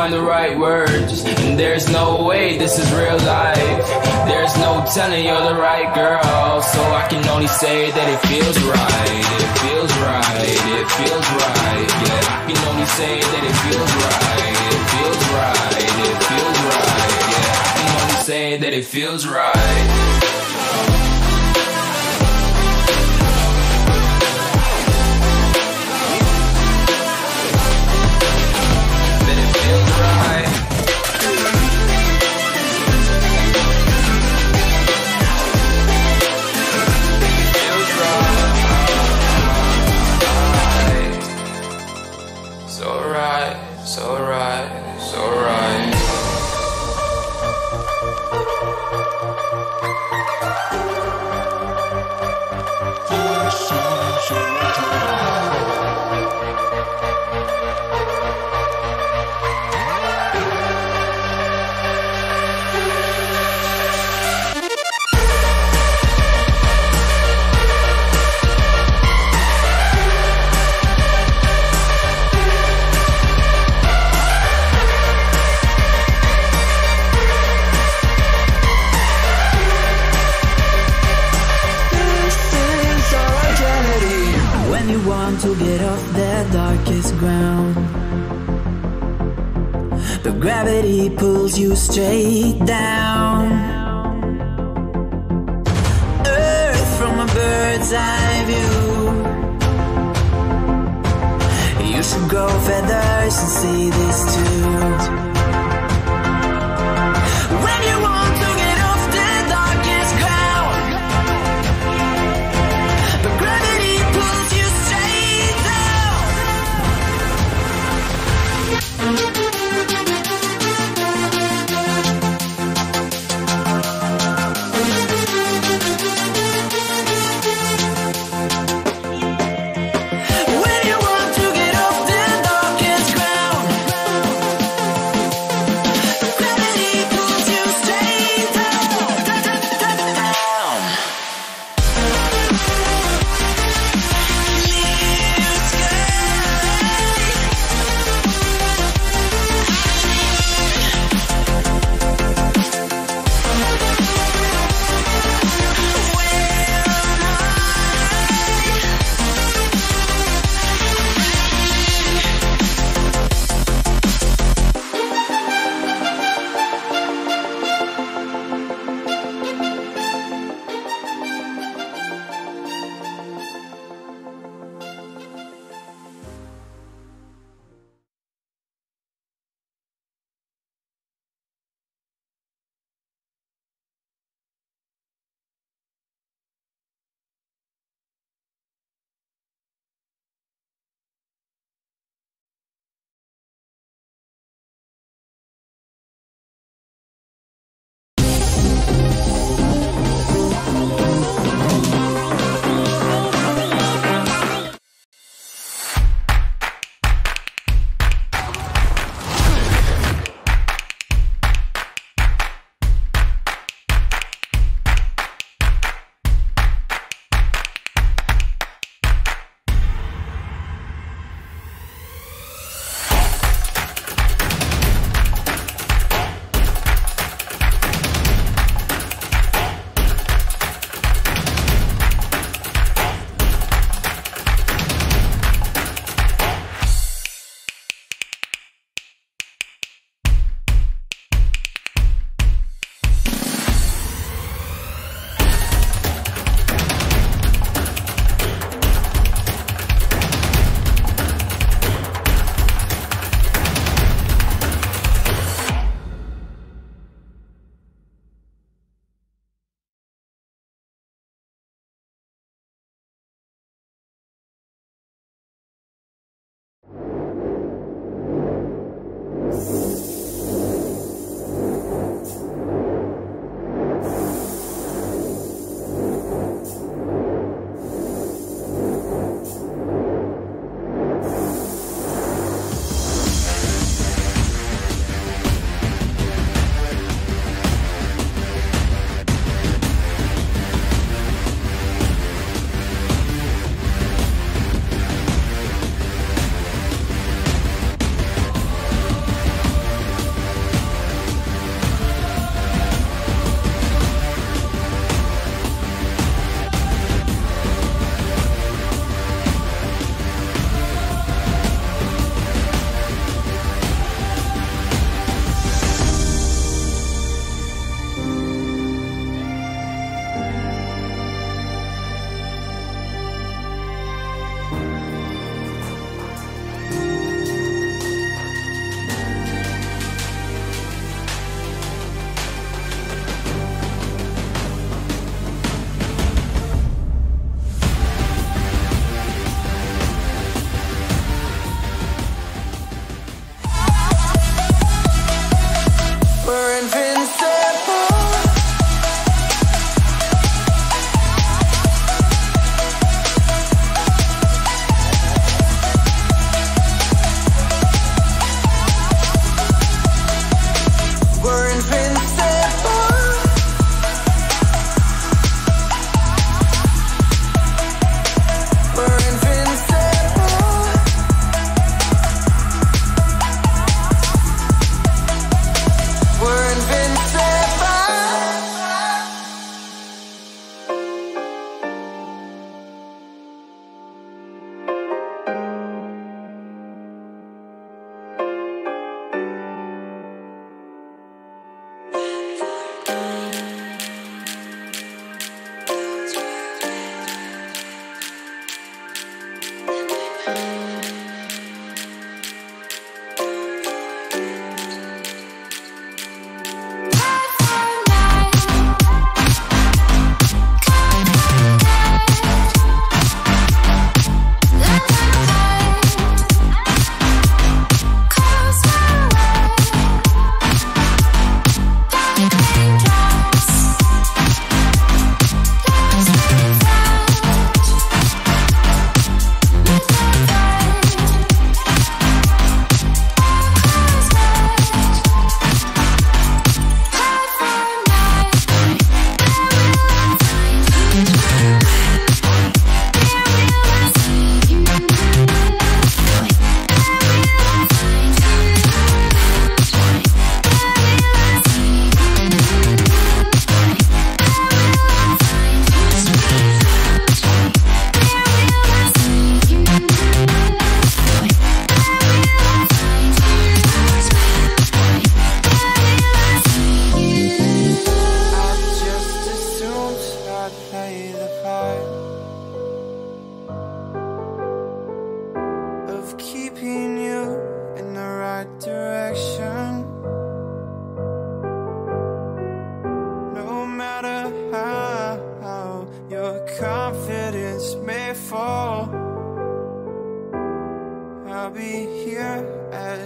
find the right words. And there's no way this is real life. There's no telling you're the right girl. So I can only say that it feels right. It feels right. It feels right. Yeah, I can only say that it feels right. It feels right. It feels right. Yeah, I can only say that it feels right. To get off the darkest ground, but gravity pulls you straight down. Earth from a bird's eye view. You should grow feathers and see this too. When you want to get off the darkest ground, but gravity pulls you straight down. When you want to get off the darkest ground,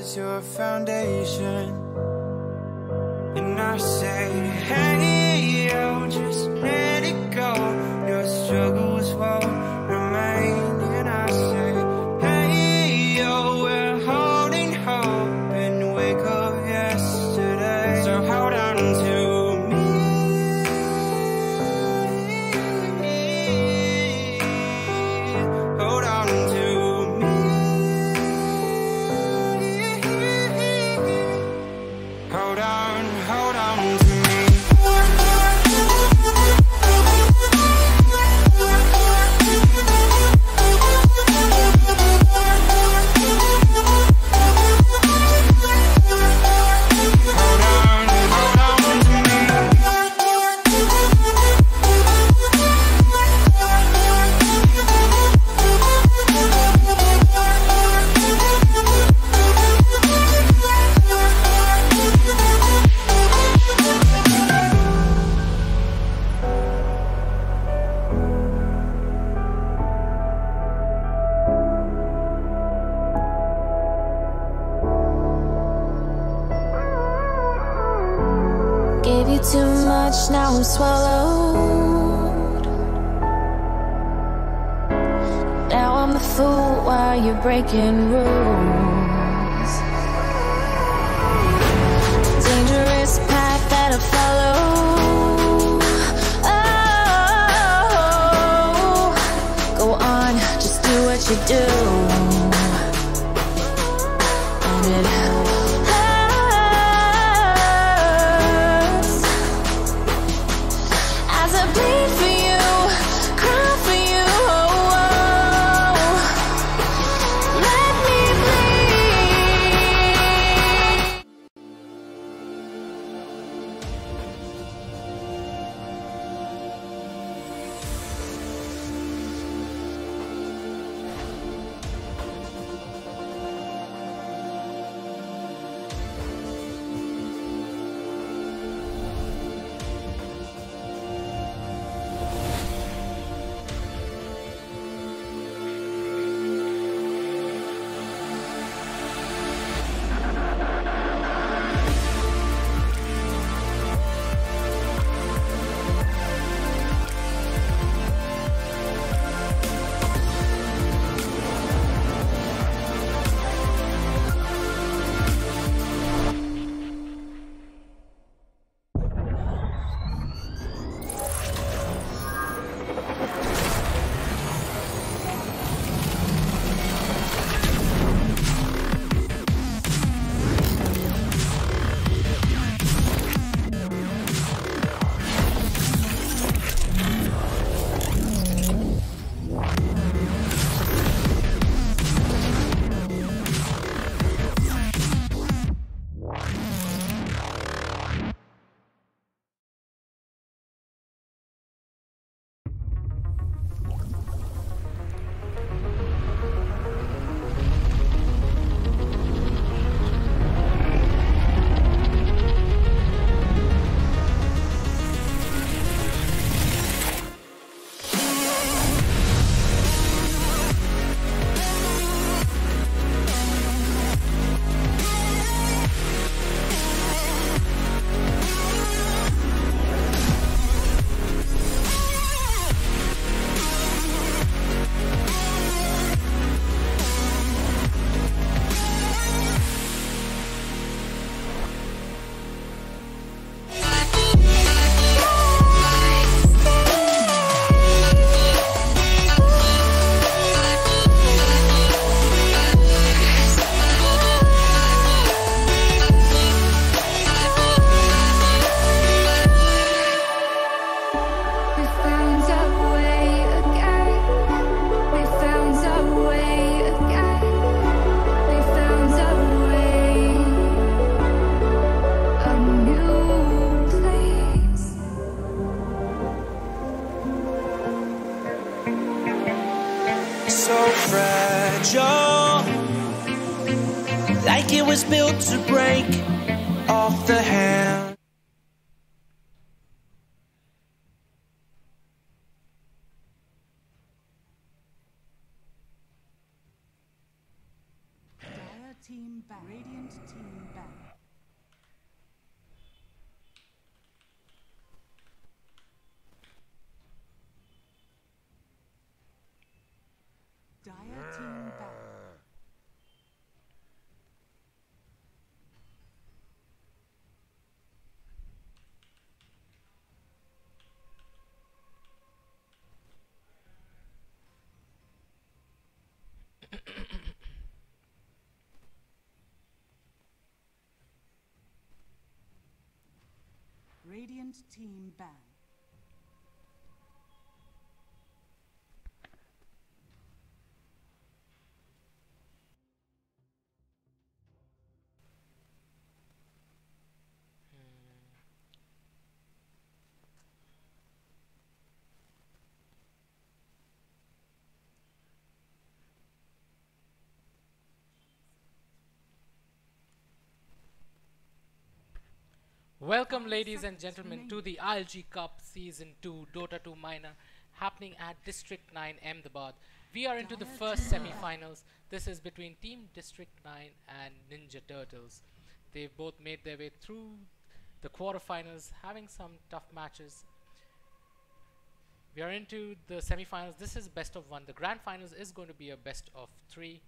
is your foundation. And I say, hey, yo, just let it go. Your struggles won't remain. And I say, hey, yo, we're holding hope and wake up yesterday. So hold on to me. Hold on to me. Hold on to me. Gave you too much, now I'm swallowed. Now I'm the fool while you're breaking rules. Dangerous path that I follow. Oh, go on, just do what you do. And it bleed for you, cry for you, oh, oh. Let me bleed. like it was built to break off the hand. DotA team ban. Radiant team ban. Dire team ban. Radiant team ban. Welcome, ladies and gentlemen, to the ILG Cup Season 2 Dota 2 Minor happening at District 9 Ahmedabad. We are into the first semi-finals. This is between Team District 9 and Ninja Turtles. They've both made their way through the quarterfinals, having some tough matches. We are into the semi-finals. This is best of one. The grand finals is going to be a best of three.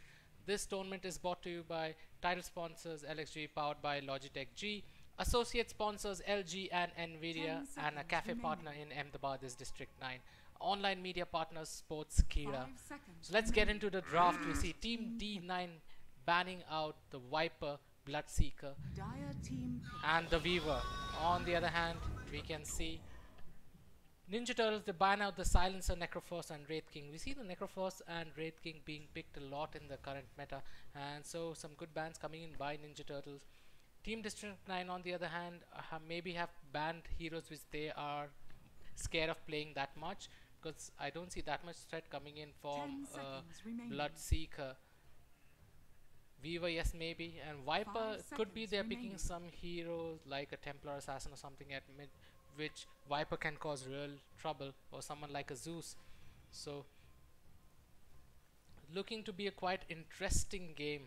This tournament is brought to you by title sponsors LXG, powered by Logitech G. Associate sponsors LG and Nvidia, and a cafe partner in Ahmedabad is District 9. Online media partners Sportskeeda. So let's get into the draft. We see Team D9 banning out the Viper, Bloodseeker, and the Weaver. On the other hand, we can see Ninja Turtles, they ban out the Silencer, Necroforce and Wraith King. We see the Necroforce and Wraith King being picked a lot in the current meta, and so some good bans coming in by Ninja Turtles. Team District 9 on the other hand maybe have banned heroes which they are scared of playing that much, because I don't see that much threat coming in from Bloodseeker. Weaver, yes, maybe, and Viper could be they're picking some heroes like a Templar Assassin or something at mid, which Viper can cause real trouble, or someone like a Zeus. So looking to be a quite interesting game.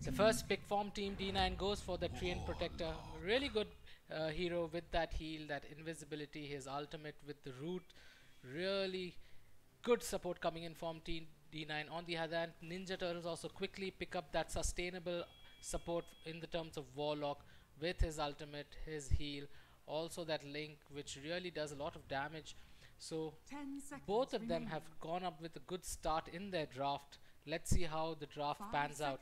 The first pick from Team D9 goes for the Treant Protector. Really good hero with that heal, that invisibility, his ultimate with the root. Really good support coming in from Team D9. On the other hand, Ninja Turtles also quickly pick up that sustainable support in the terms of Warlock with his ultimate, his heal. Also that Link, which really does a lot of damage. So both of them have gone up with a good start in their draft. Let's see how the draft pans out.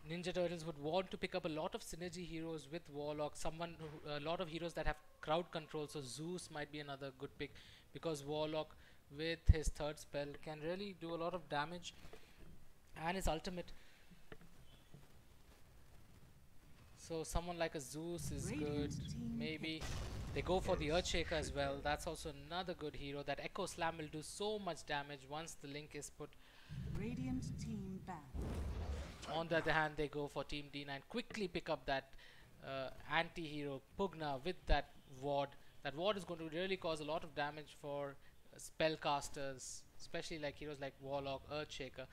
Ninja Turtles would want to pick up a lot of synergy heroes with Warlock, a lot of heroes that have crowd control. So Zeus might be another good pick, because Warlock with his third spell can really do a lot of damage, and his ultimate. So someone like a Zeus is good. Maybe they go for the Earthshaker as well. That's also another good hero. That Echo Slam will do so much damage once the link is put. Radiant team ban. On the other hand, they go for Team D9. Quickly pick up that anti-hero Pugna with that ward. That ward is going to really cause a lot of damage for spellcasters, especially like heroes like Warlock, Earthshaker.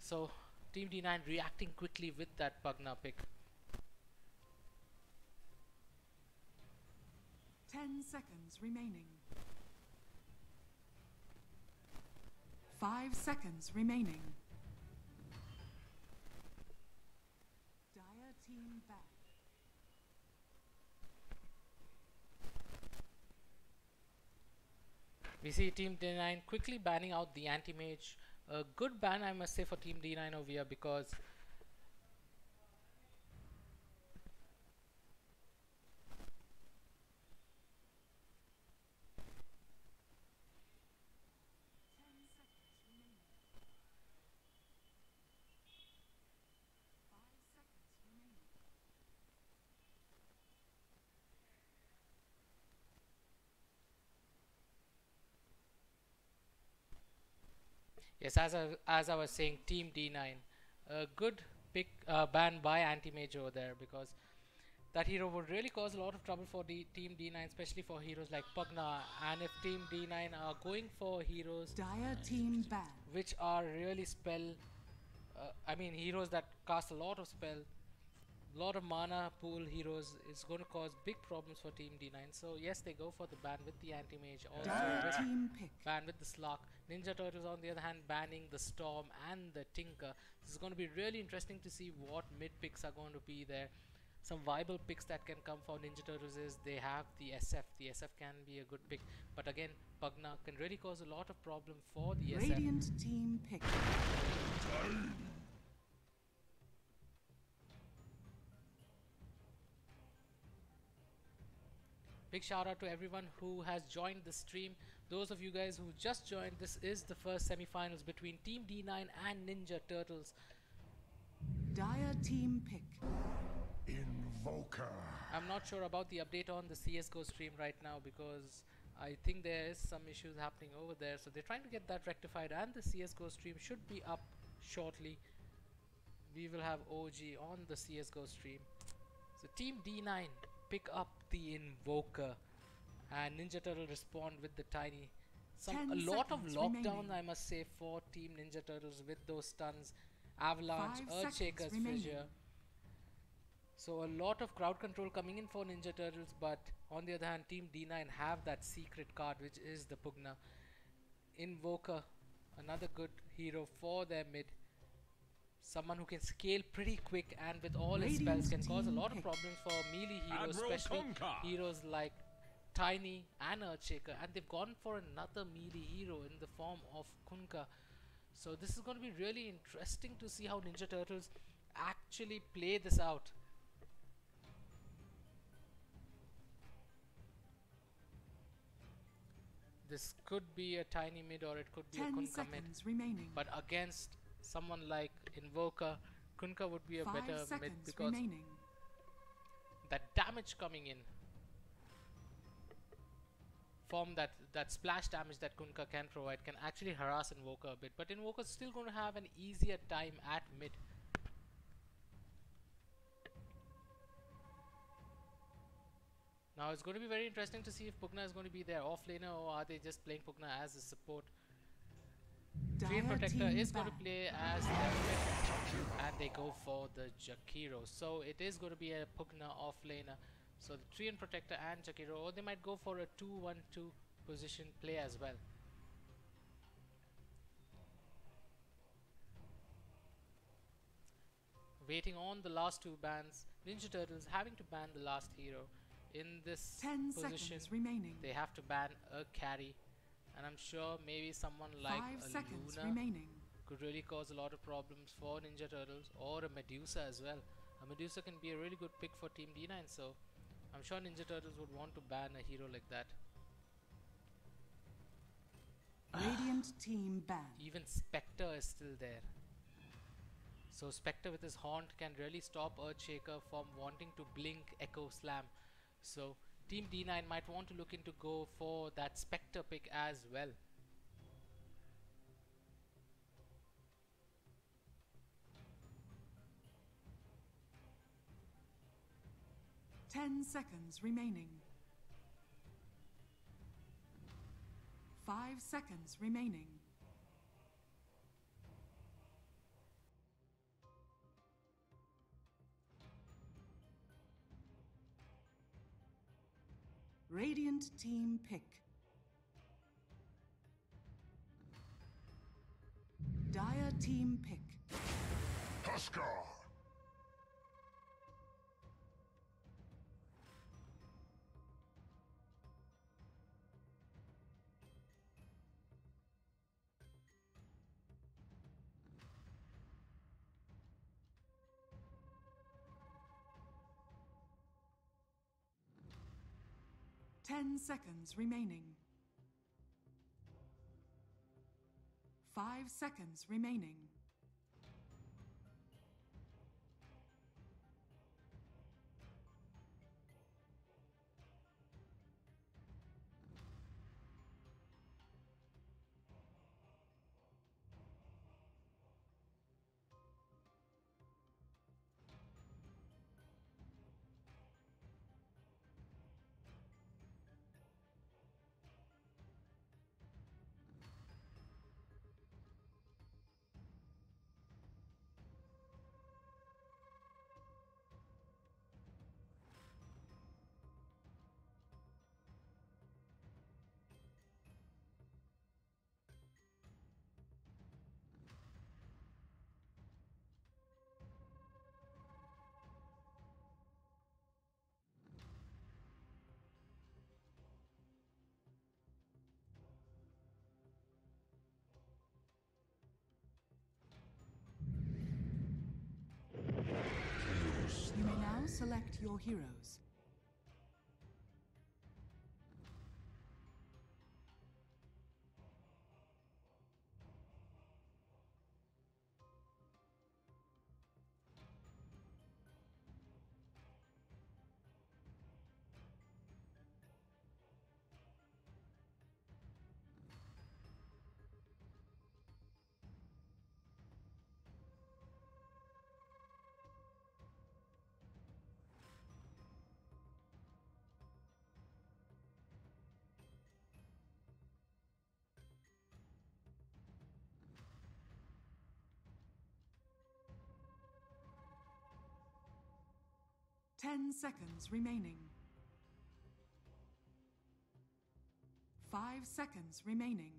So Team D9 reacting quickly with that Pugna pick. 10 seconds remaining. 5 seconds remaining. Dire team back. We see Team D9 quickly banning out the anti-mage. A good ban, I must say, for Team D9 over here, because yes, as I was saying, Team D9, a good banned by anti-mage over there, because that hero would really cause a lot of trouble for Team D9, especially for heroes like Pugna. And if Team D9 are going for heroes Dire team ban. which are really heroes that cast a lot of spell, lot of mana pool heroes, is going to cause big problems for Team D9. So yes, they go for the ban with the anti-mage, also Dire with team pick. ban with the Slark. Ninja Turtles on the other hand banning the Storm and the Tinker. This is going to be really interesting to see what mid picks are going to be there. Some viable picks that can come for Ninja Turtles is they have the SF. The SF can be a good pick, but again, Pugna can really cause a lot of problem for the SF. Radiant team pick. Big shout out to everyone who has joined the stream. Those of you guys who just joined, this is the first semi-finals between Team D9 and Ninja Turtles. Dire team pick. Invoker. I'm not sure about the update on the CSGO stream right now, because I think there is some issues happening over there, so they're trying to get that rectified, and the CSGO stream should be up shortly. We will have OG on the CSGO stream. So Team D9 pick up the Invoker and Ninja Turtle respond with the Tiny. A lot of lockdown remaining. I must say, for Team Ninja Turtles with those stuns, Avalanche, Earthshaker's Fissure. So a lot of crowd control coming in for Ninja Turtles, but on the other hand, Team D9 have that secret card, which is the Pugna. Invoker, another good hero for their mid. Someone who can scale pretty quick and with all his spells can cause a lot of problems for melee heroes, especially heroes like Tiny and Earthshaker, and they've gone for another melee hero in the form of Kunkka. So this is going to be really interesting to see how Ninja Turtles actually play this out. This could be a Tiny mid, or it could be a Kunkka mid. Remaining. But against someone like Invoker, Kunkka would be a better mid, because that damage coming in from that splash damage that Kunkka can provide can actually harass Invoker a bit. But Invoker's still going to have an easier time at mid. Now it's going to be very interesting to see if Pugna is going to be their offlaner, or are they just playing Pugna as a support. Treant Protector is going to play as their mid, and they go for the Jakiro. So it is going to be a Pugna offlaner. So the Treant Protector and Jakiro, or they might go for a 2-1-2 position play as well. Waiting on the last two bans, Ninja Turtles having to ban the last hero. In this 10 position, seconds remaining. They have to ban a carry, and I'm sure maybe someone like 5 a seconds Luna remaining. could really cause a lot of problems for Ninja Turtles, or a Medusa as well. A Medusa can be a really good pick for Team D9, so I'm sure Ninja Turtles would want to ban a hero like that. Radiant team ban. Even Spectre is still there. So Spectre with his Haunt can really stop Earthshaker from wanting to blink Echo Slam. So Team D9 might want to look into go for that Spectre pick as well. Ten seconds remaining. 5 seconds remaining. Radiant team pick. Dire team pick. Huskar. Ten seconds remaining. 5 seconds remaining. select your heroes. Ten seconds remaining. 5 seconds remaining.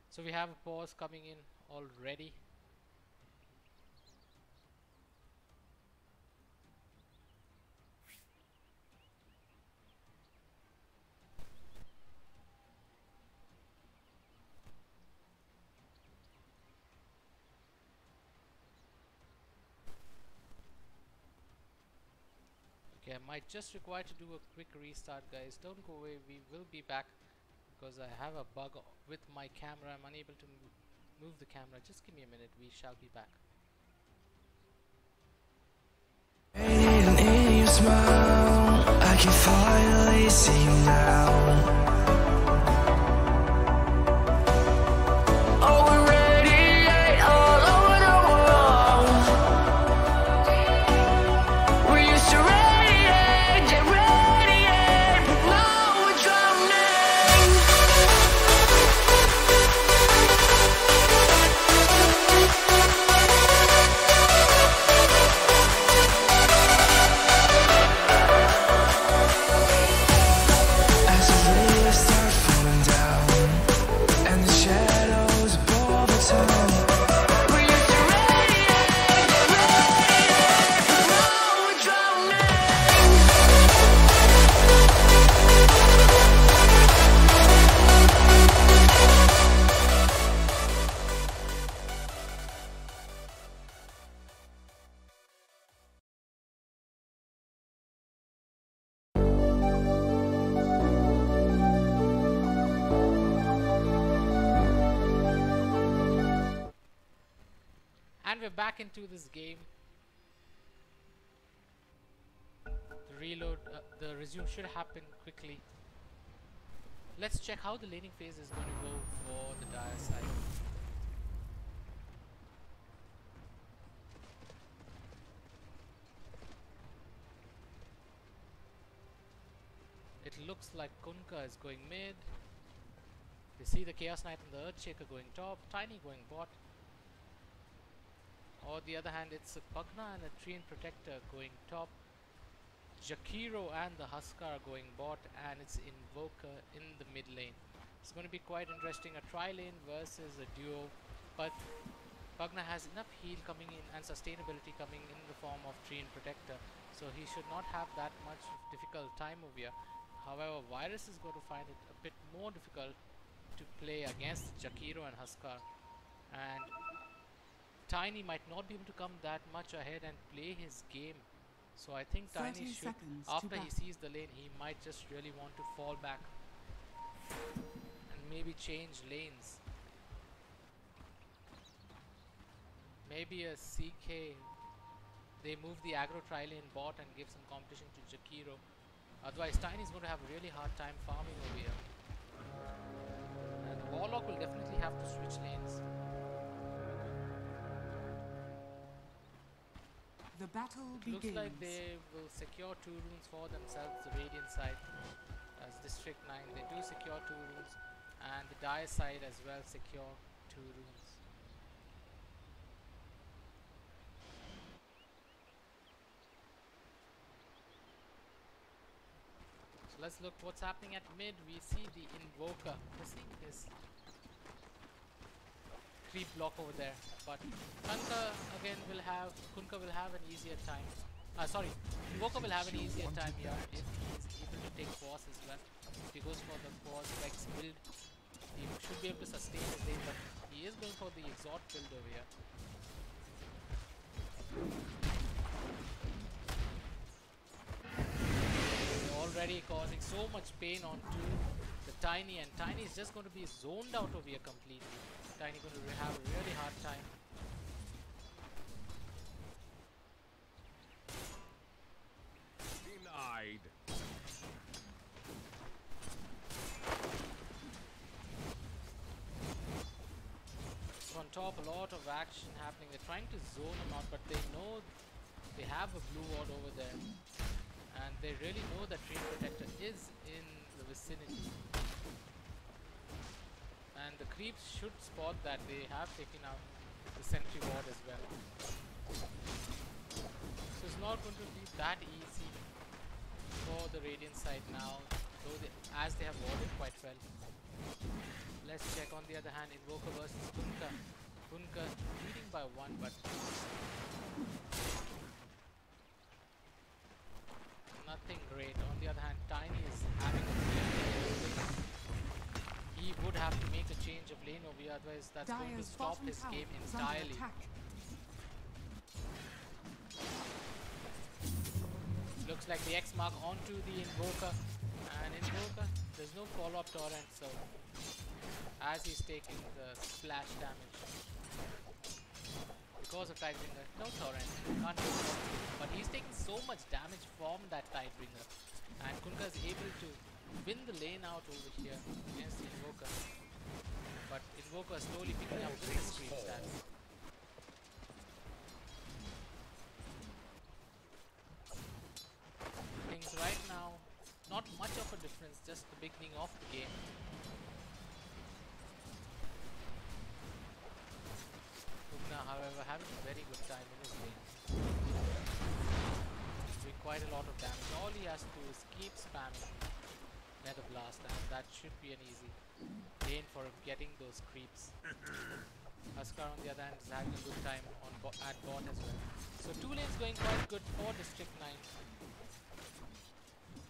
So we have a pause coming in already. Okay, I might just require to do a quick restart, guys. Don't go away, we will be back because I have a bug with my camera. I'm unable to move the camera. Just give me a minute, we shall be back. And in your smile, I can finally see you now. Oh, we radiate all over the world. We used to radiate, yeah, radiate, but now we're drowning. As the leaves start falling down and the shadows above the town, we used to radiate, yeah, radiate, but now we're drowning. And we're back into this game. The reload, the resume should happen quickly. Let's check how the laning phase is going to go for the dire side. It looks like Kunkka is going mid. We see the Chaos Knight and the Earthshaker going top, Tiny going bot. On the other hand, it's a Pugna and a Treant Protector going top. Jakiro and the Huskar going bot, and it's Invoker in the mid lane. It's going to be quite interesting, a tri-lane versus a duo, but Pugna has enough heal coming in and sustainability coming in the form of Treant Protector, so he should not have that much difficult time over here. However, Virus is going to find it a bit more difficult to play against Jakiro and Huskar, and Tiny might not be able to come that much ahead and play his game. So I think Tiny should, after he sees the lane, he might just really want to fall back and maybe change lanes. Maybe a CK, they move the aggro tri-lane bot and give some competition to Jakiro. Otherwise Tiny is going to have a really hard time farming over here. And Warlock will definitely have to switch lanes. The battle Looks begins. like they will secure 2 runes for themselves, the Radiant side. As District 9, they do secure 2 runes, and the Dire side as well secure 2 runes. So let's look what's happening at mid. We see the Invoker missing his creep block over there, but Kunkka will have an easier time. Sorry, Invoker will have an easier time here if he is able to take Force as well. If he goes for the Force Vex build, he should be able to sustain his lane, but he is going for the Exhort build over here. They're already causing so much pain onto the Tiny, and Tiny is just going to be zoned out over here completely. Tiny going to have a really hard time. Denied. So on top, a lot of action happening. They're trying to zone him out, but they know they have a blue ward over there, and they really know that Dream Protector is in the vicinity. And the creeps should spot that they have taken out the sentry ward as well. So it's not going to be that easy for the Radiant side now, though as they have warded quite well. Let's check on the other hand, Invoker versus Kunkka. Kunkka leading by 1, but nothing great. On the other hand, Tiny is having a he would have to make a change of lane over here, otherwise that's going to Dire's stop bottom his tower game is under entirely. attack. Looks like the X mark onto the Invoker, and Invoker, there's no follow-up torrent, so as he's taking the splash damage because of Tidebringer, no torrent, can't do it, but he's taking so much damage from that Tidebringer, and Kunkka is able to win the lane out over here against the Invoker, but Invoker is slowly picking up with his creep stats. Things right now, not much of a difference, just the beginning of the game. Ugna, however, having a very good time in his lane. Doing quite a lot of damage. All he has to do is keep spamming Nether Blast, and that should be an easy lane for him getting those creeps. Huskar on the other hand is having a good time on at bot as well. So 2 lanes going quite good for District 9.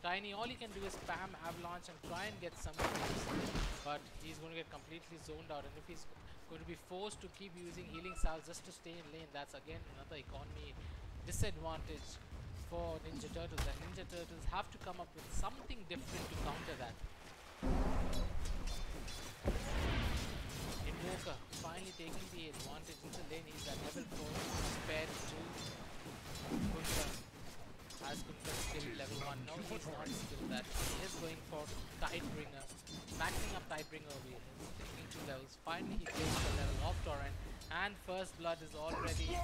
Tiny, all he can do is spam Avalanche and try and get some creeps, but he's going to get completely zoned out, and if he's going to be forced to keep using healing salves just to stay in lane, that's again another economy disadvantage for Ninja Turtles, and Ninja Turtles have to come up with something different to counter that. Invoker finally taking the advantage in the lane. He's at level 4 compared to Kunkka. As Kunkka's still level 1. No, he's not still that. He is going for Tidebringer. Maxing up Tidebringer over here. He's taking 2 levels. Finally he takes the level of Torrent. And First Blood is already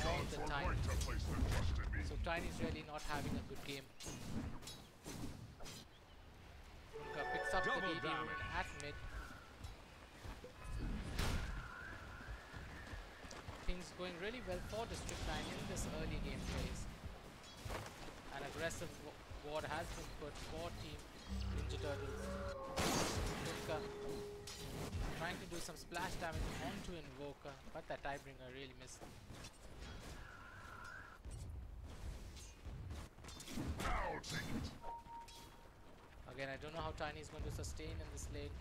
all the time. So Tiny's really not having a good game. Kunkka picks up the DD rune at mid. Things going really well for District 9 in this early game phase. An aggressive ward has been put for Team Ninja Turtles. Kunkka trying to do some splash damage onto Invoker, but that Tidebringer really missed. Again, I don't know how Tiny is going to sustain in this lane.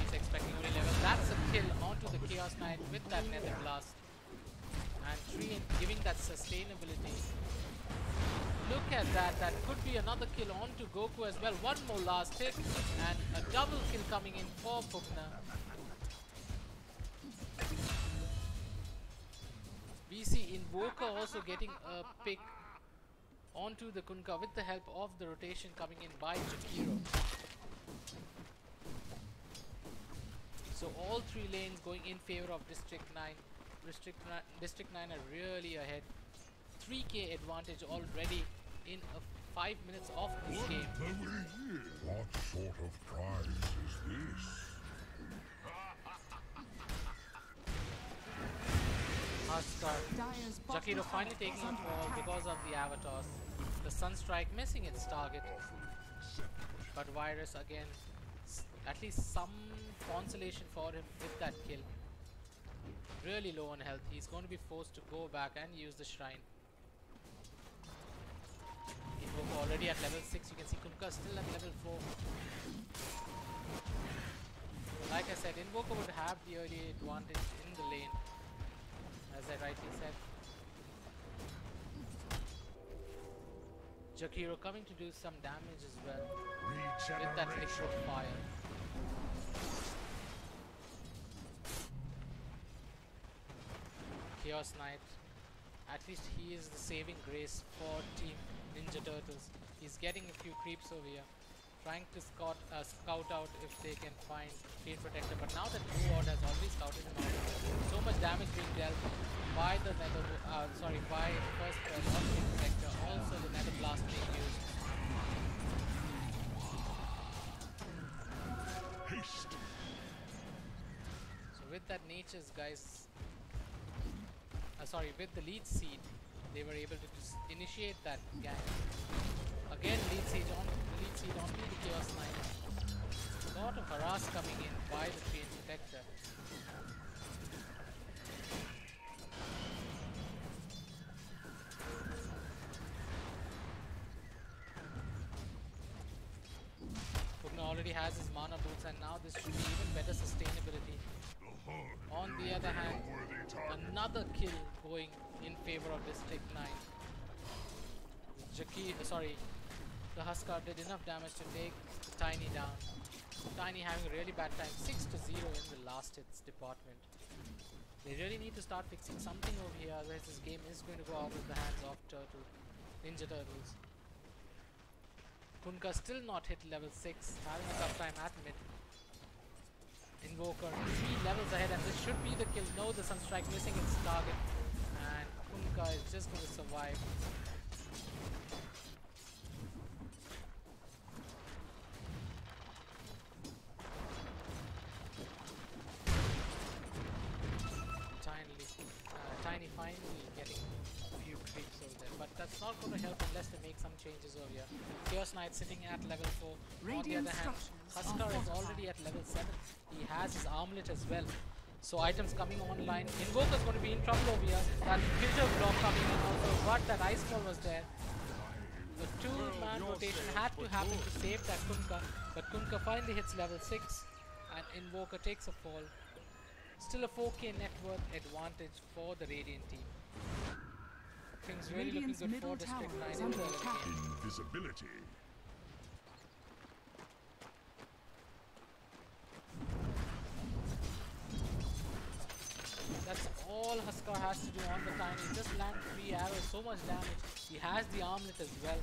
He's expecting only level. That's a kill onto the Chaos Knight with that Nether Blast. And 3 giving that sustainability. Look at that, that could be another kill onto Goku as well. One more last hit and a double kill coming in for Pugna. We see Invoker also getting a pick onto the Kunkka with the help of the rotation coming in by Jakiro. So all three lanes going in favor of District 9. District 9 are really ahead. 3k advantage already in 5 minutes of this game. What sort of prize is this? Huskar. Dire's bottom Jakiro finally tower taking is a under fall attack. because of the avatars. The Sunstrike missing its target. But Virus again, at least some consolation for him with that kill. Really low on health. He's going to be forced to go back and use the shrine. Invoker already at level 6. You can see Kunkka still at level 4. Like I said, Invoker would have the early advantage in the lane, as I rightly said. Jakiro coming to do some damage as well with that liquid fire. Chaos Knight, at least he is the saving grace for Team Ninja Turtles. He's getting a few creeps over here, trying to scout out if they can find Field Protector. But now that Blue Ward has already scouted him out, so much damage being dealt by the by first of Field Protector, also the Nether Blast being used. Haste. So with that Nature's guys, with the lead seed, they were able to just initiate that gang. Again, lead seed onto the Chaos Knight. A lot of harass coming in by the Field Protector. Pugna already has his mana boots, and now this should be even better sustainability. On the other hand, another kill going in favor of District 9. The Huskar did enough damage to take Tiny down. Tiny having a really bad time, 6-0 in the last hits department. They really need to start fixing something over here, otherwise this game is going to go out of the hands of Ninja Turtles. Kunkka still not hit level 6, having a tough time at mid. Invoker 3 levels ahead, and this should be the kill. No, the Sunstrike missing its target, and Kunkka is just going to survive. Tiny finally getting a few creeps over there, but that's not going to help unless they make some changes over here. Chaos Knight sitting at level 4. On the other hand, Huskar is already at level 7. He has his armlet as well. So items coming online. Invoker is going to be in trouble over here. That filter block coming in also, but that ice ball was there. The two-man rotation had to happen to save that Kunkka, but Kunkka finally hits level 6 and Invoker takes a fall. Still a 4k net worth advantage for the Radiant team. Things really Radiant's looking good for middle District tower 9 is in under the early attack. game. Invisibility. That's all Huskar has to do on the Tiny. Just land 3 arrows, so much damage. He has the armlet as well.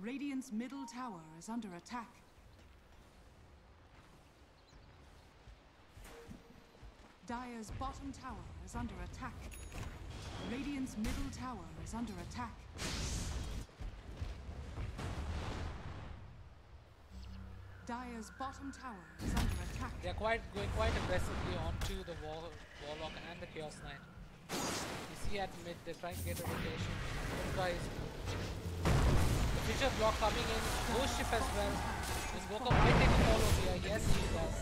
Radiant's middle tower is under attack. Dire's bottom tower is under attack. Radiant's middle tower is under attack. Dire's bottom tower is under attack. They're going quite aggressively onto the Warlock and the Chaos Knight. You see at mid, they're trying to get a rotation. Kunkka is the feature block coming in. Ghost Ship as well. Invoker might take a fall over here. Yes, he does.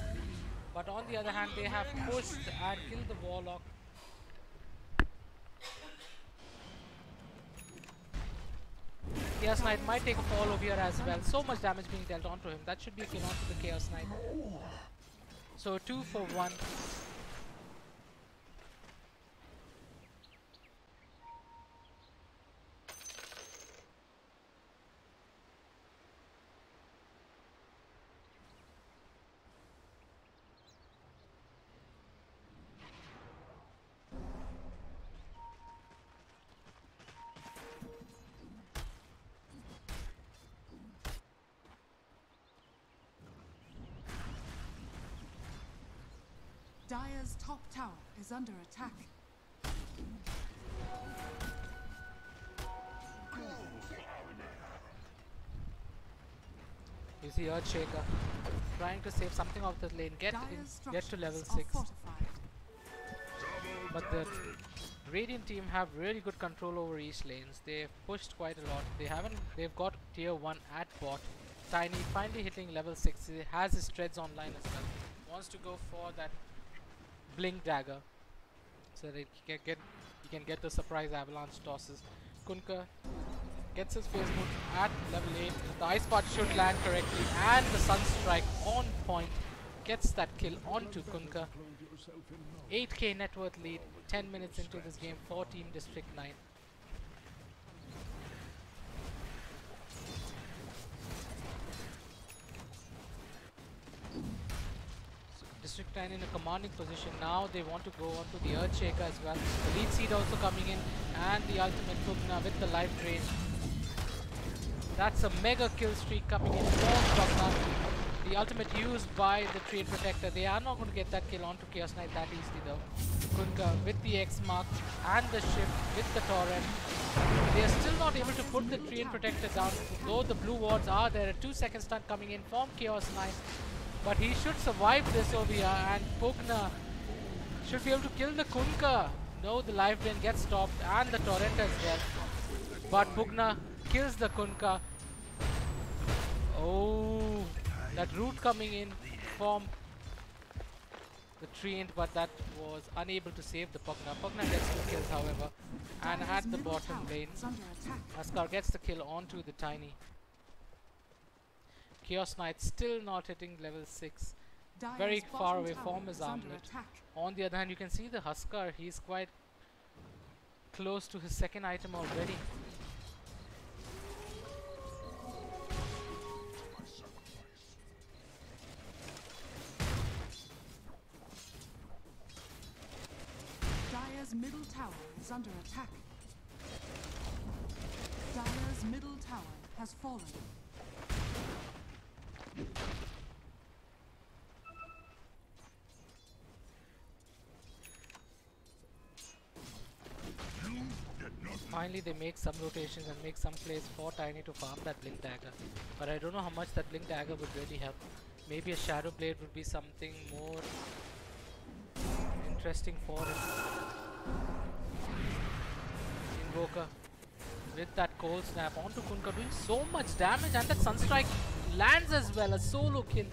But on the other hand, they have pushed and killed the Warlock. Chaos Knight might take a fall over here as well. So much damage being dealt onto him. That should be a kill onto the Chaos Knight. So 2 for 1. Dire's top tower is under attack. You see Earthshaker trying to save something off the lane, get to level 6. But the Radiant team have really good control over each lanes. They've pushed quite a lot. They've got tier 1 at bot. Tiny finally hitting level 6. He has his treads online as well. Wants to go for that blink dagger so that he can get the surprise avalanche tosses. Kunkka gets his face boot at level 8. The ice part should land correctly, and the Sunstrike on point gets that kill onto Kunkka. 8k net worth lead, 10 minutes into this game for Team District 9. District 9 in a commanding position. Now they want to go on to the Earthshaker as well. The lead seed also coming in, and the ultimate Pugna with the life drain. That's a mega kill streak coming in for Pugna. The ultimate used by the Train Protector. They are not going to get that kill onto Chaos Knight that easily though. Kunkka with the X mark and the shift with the torrent. They are still not able to put the Train Protector down, though the blue wards are there. A 2-second stun coming in from Chaos Knight. But he should survive this over here, and Pugna should be able to kill the Kunkka. No, the life drain gets stopped and the torrent as well. But Pugna kills the Kunkka. Oh, that root coming in from the Treant, but that was unable to save the Pugna. Pugna gets 2 kills however, and at the bottom lane, Askar gets the kill onto the Tiny. Chaos Knight still not hitting level 6. Very far away from his armlet. On the other hand, you can see the Huskar. He's quite close to his second item already. Dire's middle tower is under attack. Dire's middle tower has fallen. Finally they make some rotations and make some plays for Tiny to farm that Blink Dagger. But I don't know how much that Blink Dagger would really help. Maybe a Shadow Blade would be something more interesting for him. Invoker with that cold snap onto Kunkka, doing so much damage, and that Sunstrike lands as well, a solo kill.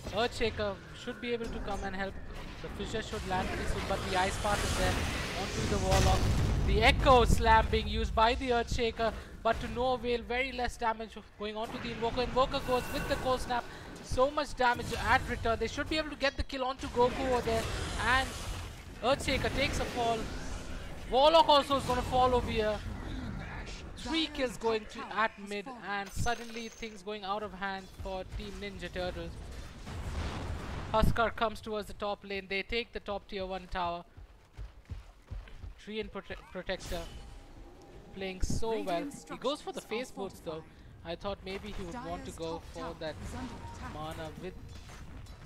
Earthshaker should be able to come and help. The Fissure should land pretty soon, but the Ice Path is there onto the Warlock. The Echo Slam being used by the Earthshaker, but to no avail. Very less damage going on to the Invoker. Invoker goes with the cold snap. So much damage at return. They should be able to get the kill onto Goku over there, and Earthshaker takes a fall. Warlock also is going to fall over here. 3 kills going to at mid, and suddenly things going out of hand for Team Ninja Turtles. Huskar comes towards the top lane. They take the top tier 1 tower. Treant Protector playing so well. He goes for the face boots though. I thought maybe he would want to go for that mana with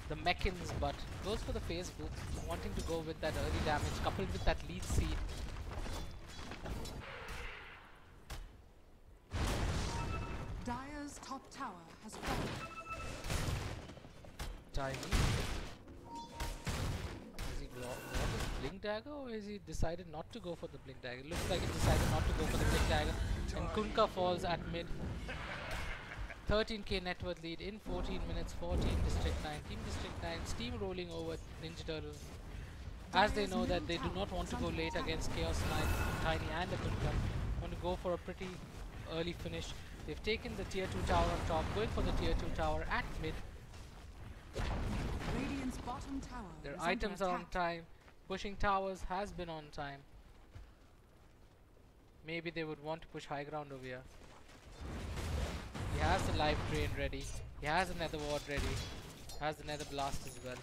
the mechans, but goes for the face boots, wanting to go with that early damage coupled with that lead seed. Dire's top tower has fallen. Tiny. Is he go for Blink Dagger, or is he decided not to go for the Blink Dagger? Looks like he decided not to go for the Blink Dagger. And Kunkka falls at mid. 13k net worth lead in 14 minutes for Team District 9. Team District 9 steamrolling over Ninja Turtles, as they know that they do not want to go late against Chaos Knight, Tiny and the Kunkka. Want to go for a pretty early finish. They've taken the tier 2 tower on top, going for the tier 2 tower at mid. Radiant's bottom tower Their is items under are on attack. time. Pushing towers has been on time. Maybe they would want to push high ground over here. He has the life drain ready. He has a nether ward ready. Has the nether blast as well.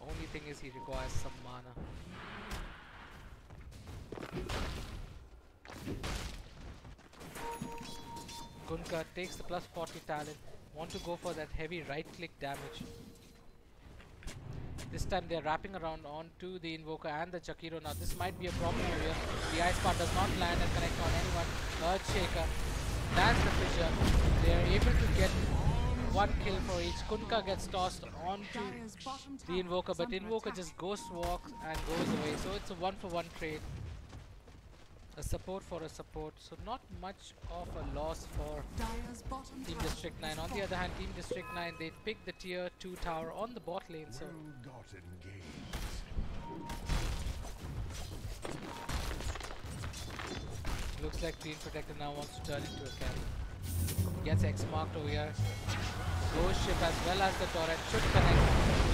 Only thing is he requires some mana. Kunkka takes the plus 40 talent. Want to go for that heavy right click damage. This time they're wrapping around onto the Invoker and the Jakiro. Now this might be a problem here. The Ice Part does not land and connect on anyone. Earthshaker lands the fissure. They're able to get one kill for each. Kunkka gets tossed onto the Invoker, but Invoker just ghost walks and goes away. So it's a 1-for-1 trade. A support for a support, so not much of a loss for Team District 9. On the other hand, Team District 9, they pick the tier 2 tower on the bot lane, so looks like Green Protector now wants to turn into a carry. Gets X marked over here. Ghost ship as well as the turret should connect.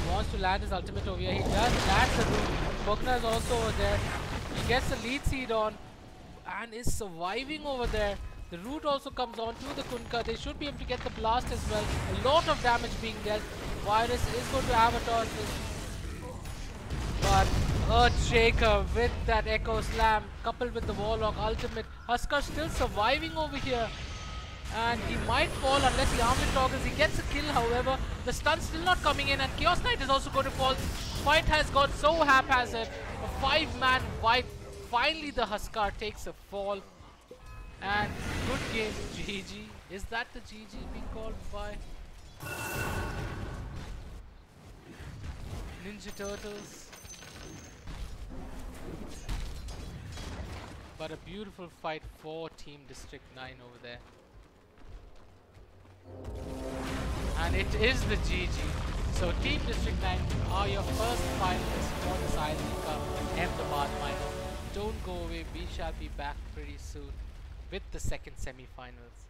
He wants to land his ultimate over here. He does land the root. Bogna is also over there. He gets the lead seed on and is surviving over there. The root also comes on to the Kunkka. They should be able to get the blast as well. A lot of damage being dealt. Virus is going to have a toss. But Earthshaker with that Echo Slam coupled with the Warlock ultimate. Huskar still surviving over here. And he might fall unless he armor toggles. He gets a kill, however. The stun's still not coming in, and Chaos Knight is also going to fall. Fight has got so haphazard. A 5-man wipe. Finally, the Huskar takes a fall. And good game, GG. Is that the GG being called by Ninja Turtles? But a beautiful fight for Team District 9 over there. And it is the GG. So Team District 9 are your first finalists for this ILG Cup, Ahmedabad final. Don't go away, we shall be back pretty soon with the second semi-finals.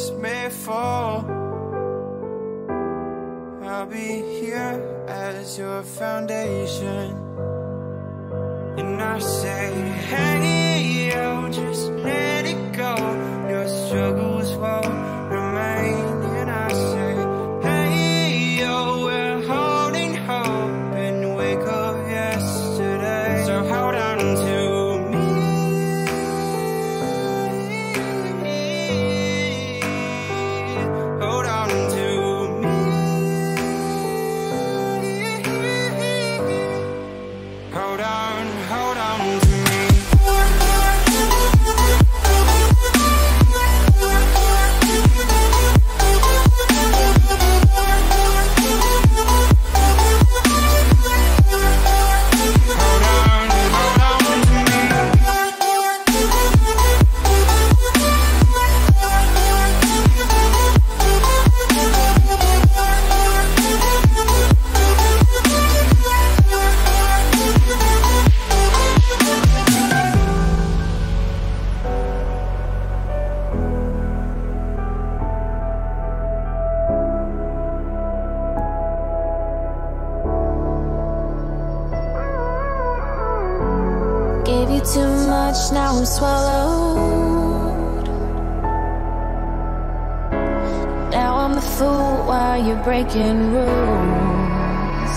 hearts may fall, I'll be here as your foundation. And I say, hey, yo, just let it go. Your struggles won't remain. And I say, hey, yo, we're holding hope and wake up yesterday. So hold on to me. Hold on to me. Hold on to me. Gave you too much, now I'm swallowed. Now I'm the fool while you're breaking rules.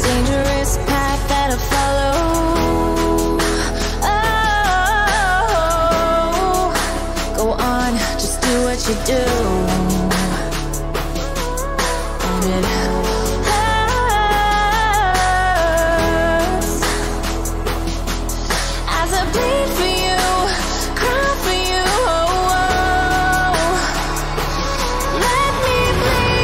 Dangerous path that I follow. Oh, go on, just do what you do. And it bleed for you, cry for you, oh, oh. Let me bleed.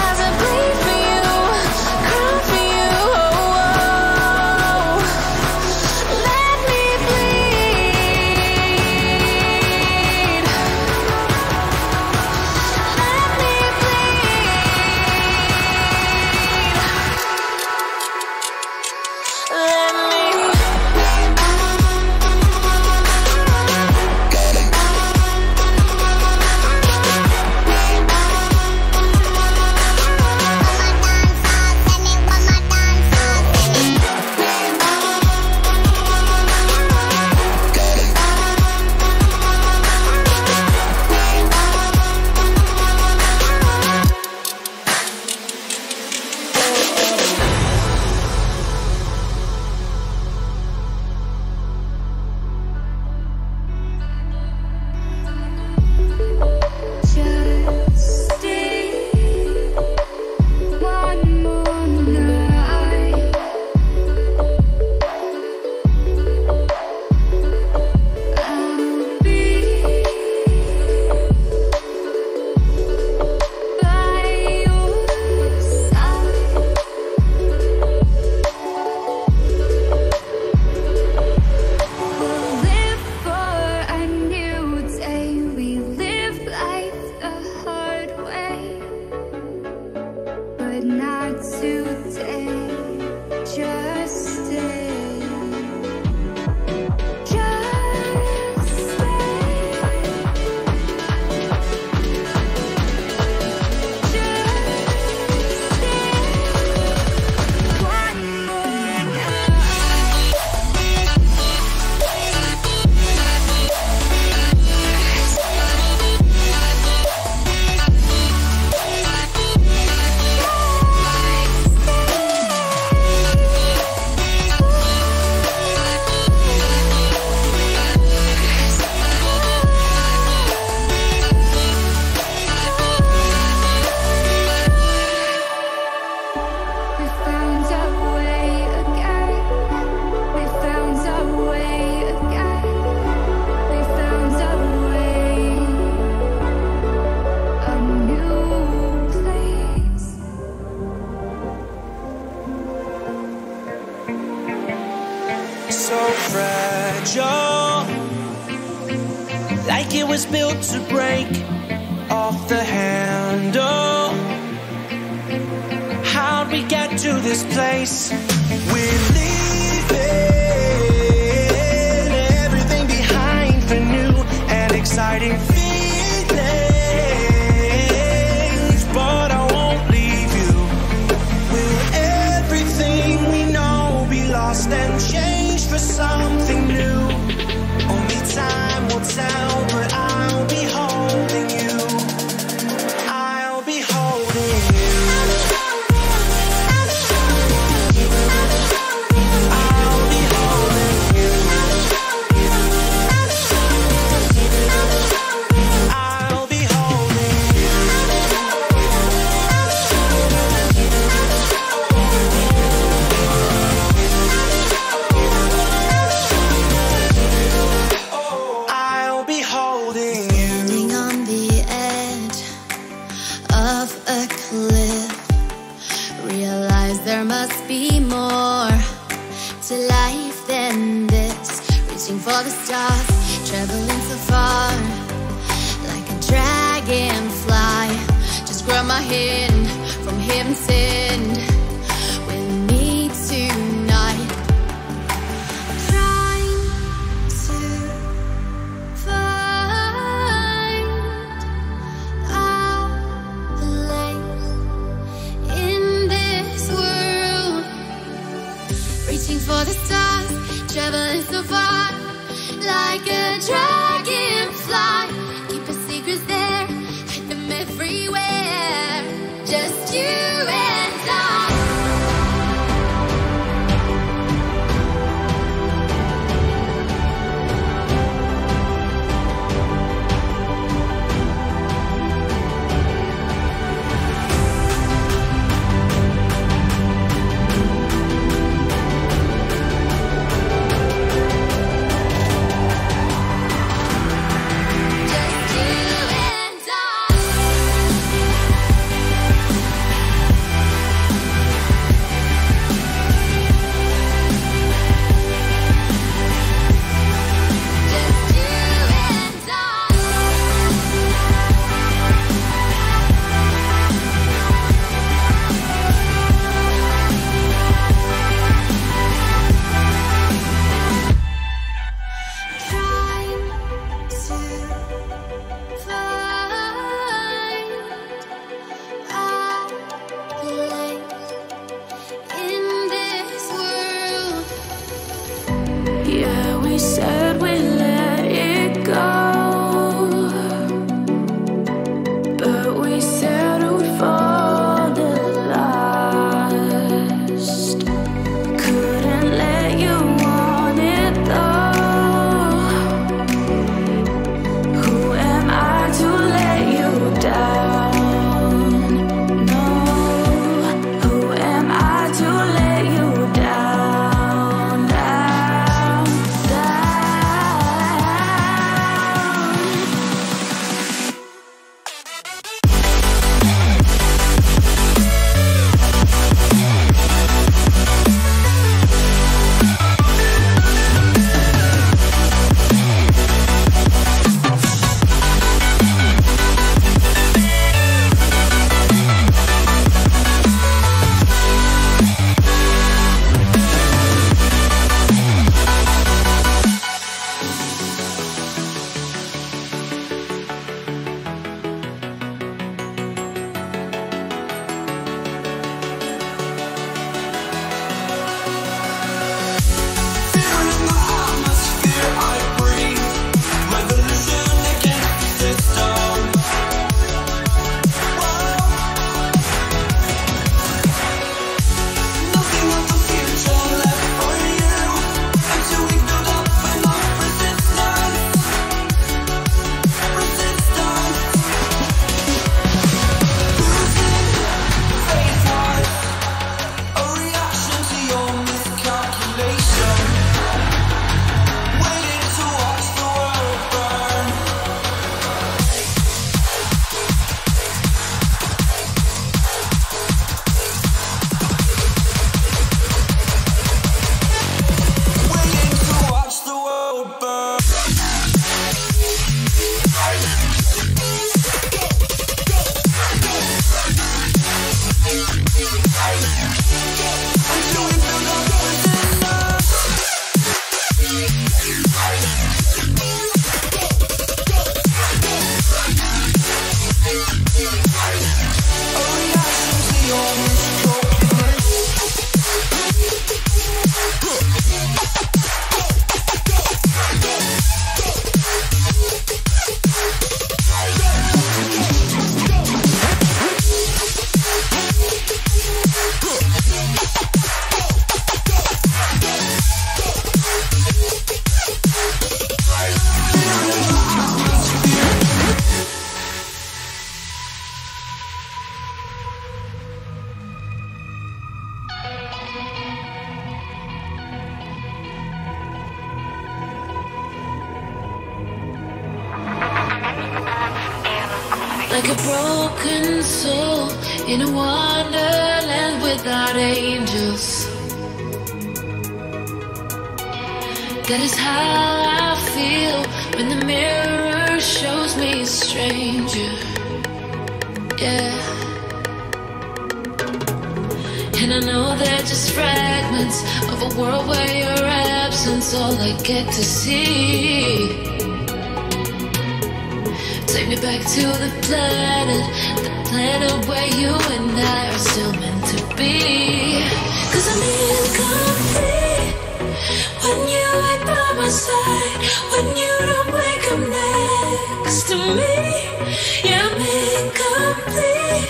As I bleed for you, cry for you, oh, oh. Let me bleed. Let me fragile, like it was built to break off the handle. How'd we get to this place? We're leaving. to life than this. Reaching for the stars, traveling so far, like a dragonfly. Just grab my hand from heaven send with me tonight. Trying to find our place in this world. Reaching for the stars, traveling so far, like a dragonfly. Keep your secrets there, hide them everywhere. Just you and I. like a broken soul in a wonderland without angels. That is how I feel when the mirror shows me a stranger. Yeah. And I know they're just fragments of a world where your absence all I get to see. Take me back to the planet where you and I are still meant to be. 'Cause I'm incomplete when you ain't by my side, when you don't wake up next to me. Yeah, I'm incomplete.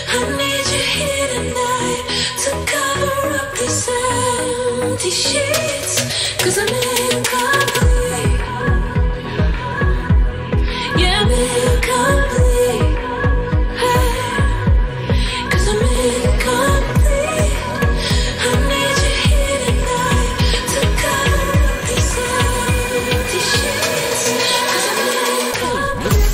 I need you here tonight to cover up these empty sheets. 'Cause I'm incomplete. Yeah, I'm incomplete. Hey, 'cause I'm incomplete. I need you here tonight to cover up these empty sheets. 'Cause I'm incomplete.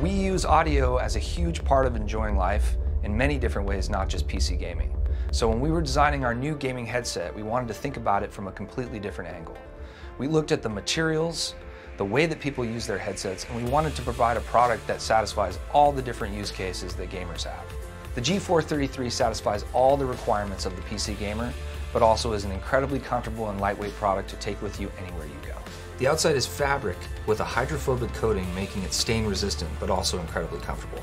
We use audio as a huge part of enjoying life in many different ways, not just PC gaming. So when we were designing our new gaming headset, we wanted to think about it from a completely different angle. We looked at the materials, the way that people use their headsets, and we wanted to provide a product that satisfies all the different use cases that gamers have. The G433 satisfies all the requirements of the PC gamer, but also is an incredibly comfortable and lightweight product to take with you anywhere you go. The outside is fabric with a hydrophobic coating, making it stain resistant, but also incredibly comfortable.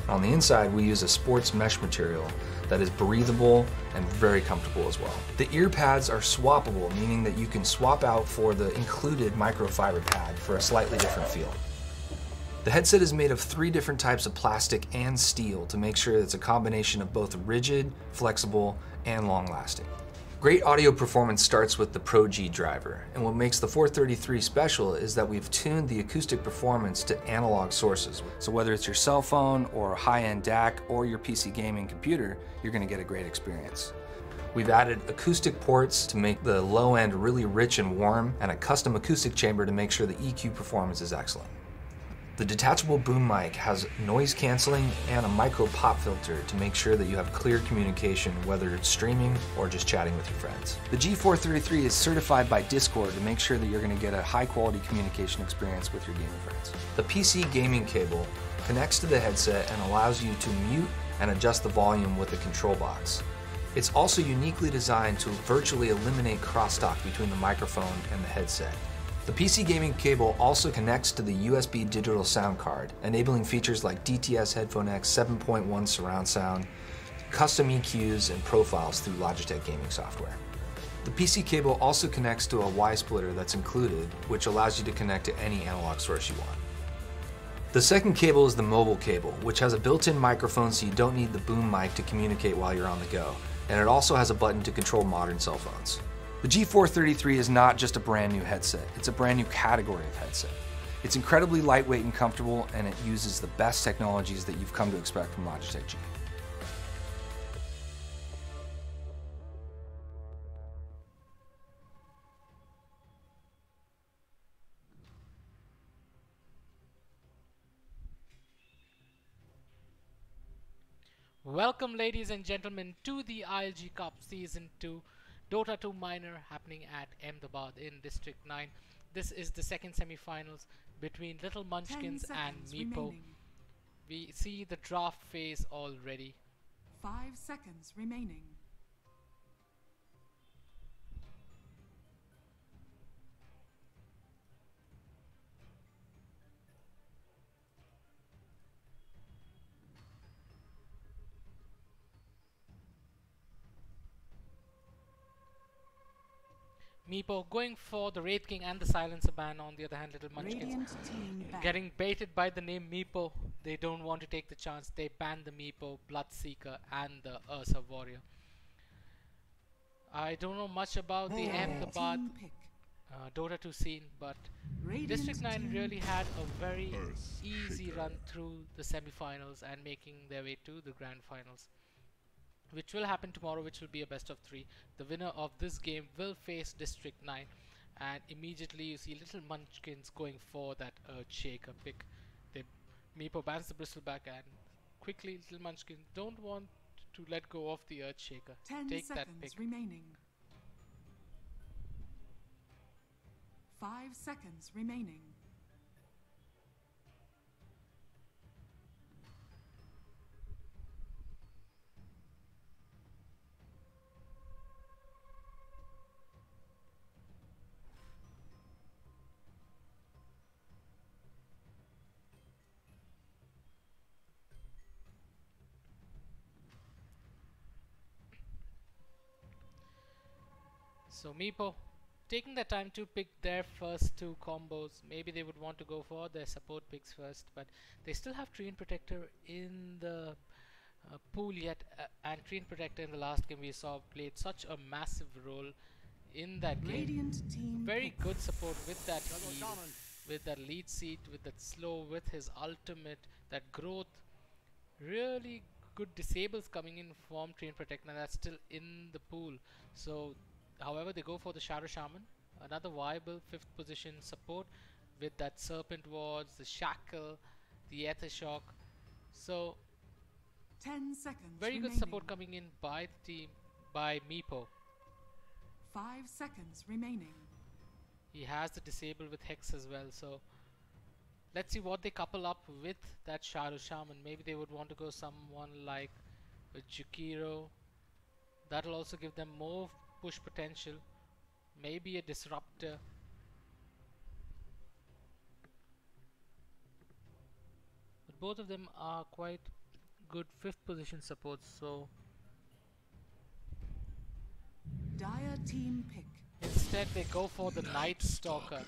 On the inside, we use a sports mesh material that is breathable and very comfortable as well. The ear pads are swappable, meaning that you can swap out for the included microfiber pad for a slightly different feel. The headset is made of 3 different types of plastic and steel to make sure it's a combination of both rigid, flexible, and long-lasting. Great audio performance starts with the Pro G driver, and what makes the 433 special is that we've tuned the acoustic performance to analog sources. So whether it's your cell phone or a high-end DAC or your PC gaming computer, you're going to get a great experience. We've added acoustic ports to make the low end really rich and warm, and a custom acoustic chamber to make sure the EQ performance is excellent. The detachable boom mic has noise canceling and a micro pop filter to make sure that you have clear communication, whether it's streaming or just chatting with your friends. The G433 is certified by Discord to make sure that you're going to get a high quality communication experience with your gaming friends. The PC gaming cable connects to the headset and allows you to mute and adjust the volume with the control box. It's also uniquely designed to virtually eliminate crosstalk between the microphone and the headset. The PC gaming cable also connects to the USB digital sound card, enabling features like DTS Headphone X 7.1 surround sound, custom EQs, and profiles through Logitech gaming software. The PC cable also connects to a Y-splitter that's included, which allows you to connect to any analog source you want. The second cable is the mobile cable, which has a built-in microphone so you don't need the boom mic to communicate while you're on the go, and it also has a button to control modern cell phones. The G433 is not just a brand new headset, it's a brand new category of headset. It's incredibly lightweight and comfortable, and it uses the best technologies that you've come to expect from Logitech G. Welcome, ladies and gentlemen, to the ILG Cup Season 2 Dota 2 Minor happening at Ahmedabad in District 9. This is the second semi-finals between Little Munchkins and Meepo. Remaining. We see the draft phase already. 5 seconds remaining. Meepo going for the Wraith King and the Silencer ban. On the other hand, Little Munchkins Radiant team back. getting baited by the name Meepo. They don't want to take the chance. They ban the Meepo, Bloodseeker, and the Ursa Warrior. I don't know much about the Ahmedabad Team pick. Dota 2 scene, but Radiant District 9 team really had a very Earth easy Shaker. run through the semi-finals and making their way to the grand finals, which will happen tomorrow, which will be a best of 3. The winner of this game will face District 9, and immediately you see Little Munchkins going for that Earthshaker pick. Meepo bans the Bristleback, and quickly Little Munchkins don't want to let go of the Earthshaker. 10 Take that seconds pick. remaining. 5 seconds remaining. So Meepo taking the time to pick their first 2 combos. Maybe they would want to go for their support picks first, but they still have Treant Protector in the pool yet, and Treant Protector in the last game we saw played such a massive role in that game. Radiant team Very pick. good support with that heal, with that lead seat, with that slow, with his ultimate, that growth. Really good disables coming in from Treant Protector, and that's still in the pool. So however, they go for the Shadow Shaman, another viable 5th position support with that Serpent Wards, the Shackle, the Ether Shock. So 10 seconds very good remaining. support coming in by the team, by Meepo. 5 seconds remaining. He has the disable with Hex as well, so let's see what they couple up with that Shadow Shaman. Maybe they would want to go someone like a Jukiro. That'll also give them more push potential. Maybe a Disruptor. But both of them are quite good 5th position supports, so Dire team pick. instead they go for the Night Stalker.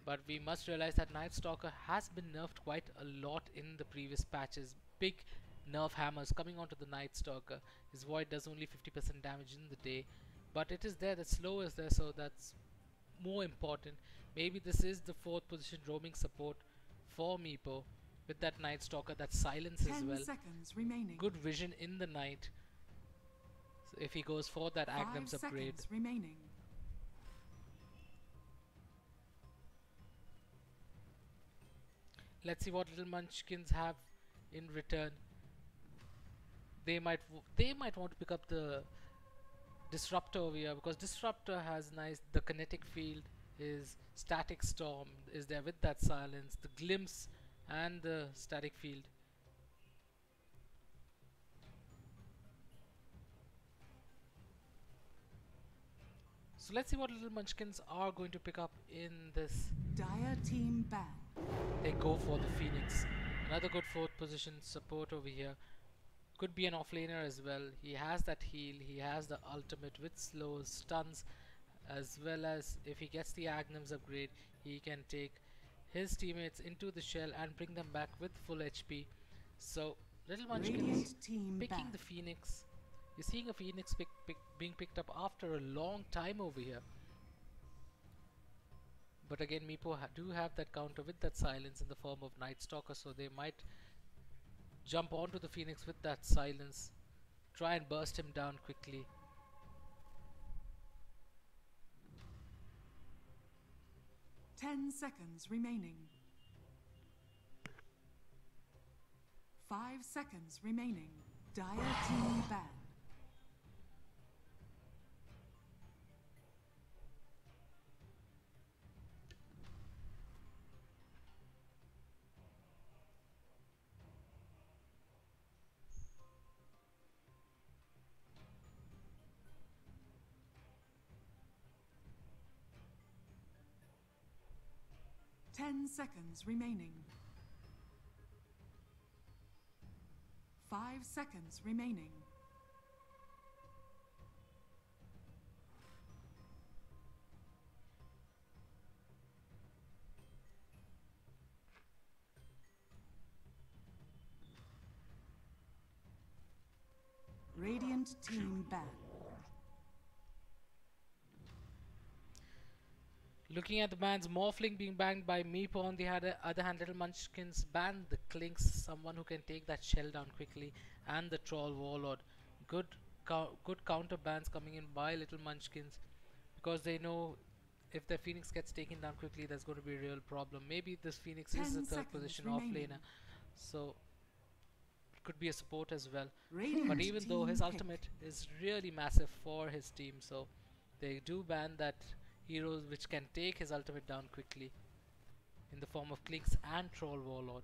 But we must realize that Night Stalker has been nerfed quite a lot in the previous patches. Big nerf hammers coming onto the Night Stalker. His void does only 50% damage in the day, but it is there, the slow is there, so that's more important. Maybe this is the 4th position roaming support for Meepo with that Night Stalker, that silence as 10 well. seconds remaining. Good vision in the night. So if he goes for that 5 Agnum's upgrade. seconds remaining. Let's see what little munchkins have in return. They might want to pick up the Disruptor over here, because Disruptor has nice, the kinetic field, his static storm is there with that silence, the glimpse and the static field. So let's see what little munchkins are going to pick up in this. Dire team ban. They go for the Phoenix. Another good 4th position support over here. Could be an offlaner as well. He has that heal, he has the ultimate with slows, stuns, as well as if he gets the Agnum's upgrade, he can take his teammates into the shell and bring them back with full HP. So little munchkins Radiant team picking ban. the Phoenix. You're seeing a Phoenix being picked up after a long time over here. But again, Meepo do have that counter with that silence in the form of Night Stalker, so they might jump onto the Phoenix with that silence, try and burst him down quickly. Ten seconds remaining. 5 seconds remaining. Dire team ban. Ten seconds remaining. 5 seconds remaining. Radiant team ban. Looking at the bans, Morphling being banned by Meepo. On the other hand, Little Munchkins banned the Clinks, someone who can take that shell down quickly, and the Troll Warlord. Good counter bans coming in by Little Munchkins, because they know if the Phoenix gets taken down quickly, there's going to be a real problem. Maybe this Phoenix is the 3rd position offlaner, so it could be a support as well. But even though his ultimate is really massive for his team, so they do ban that heroes which can take his ultimate down quickly in the form of Clinks and Troll Warlord.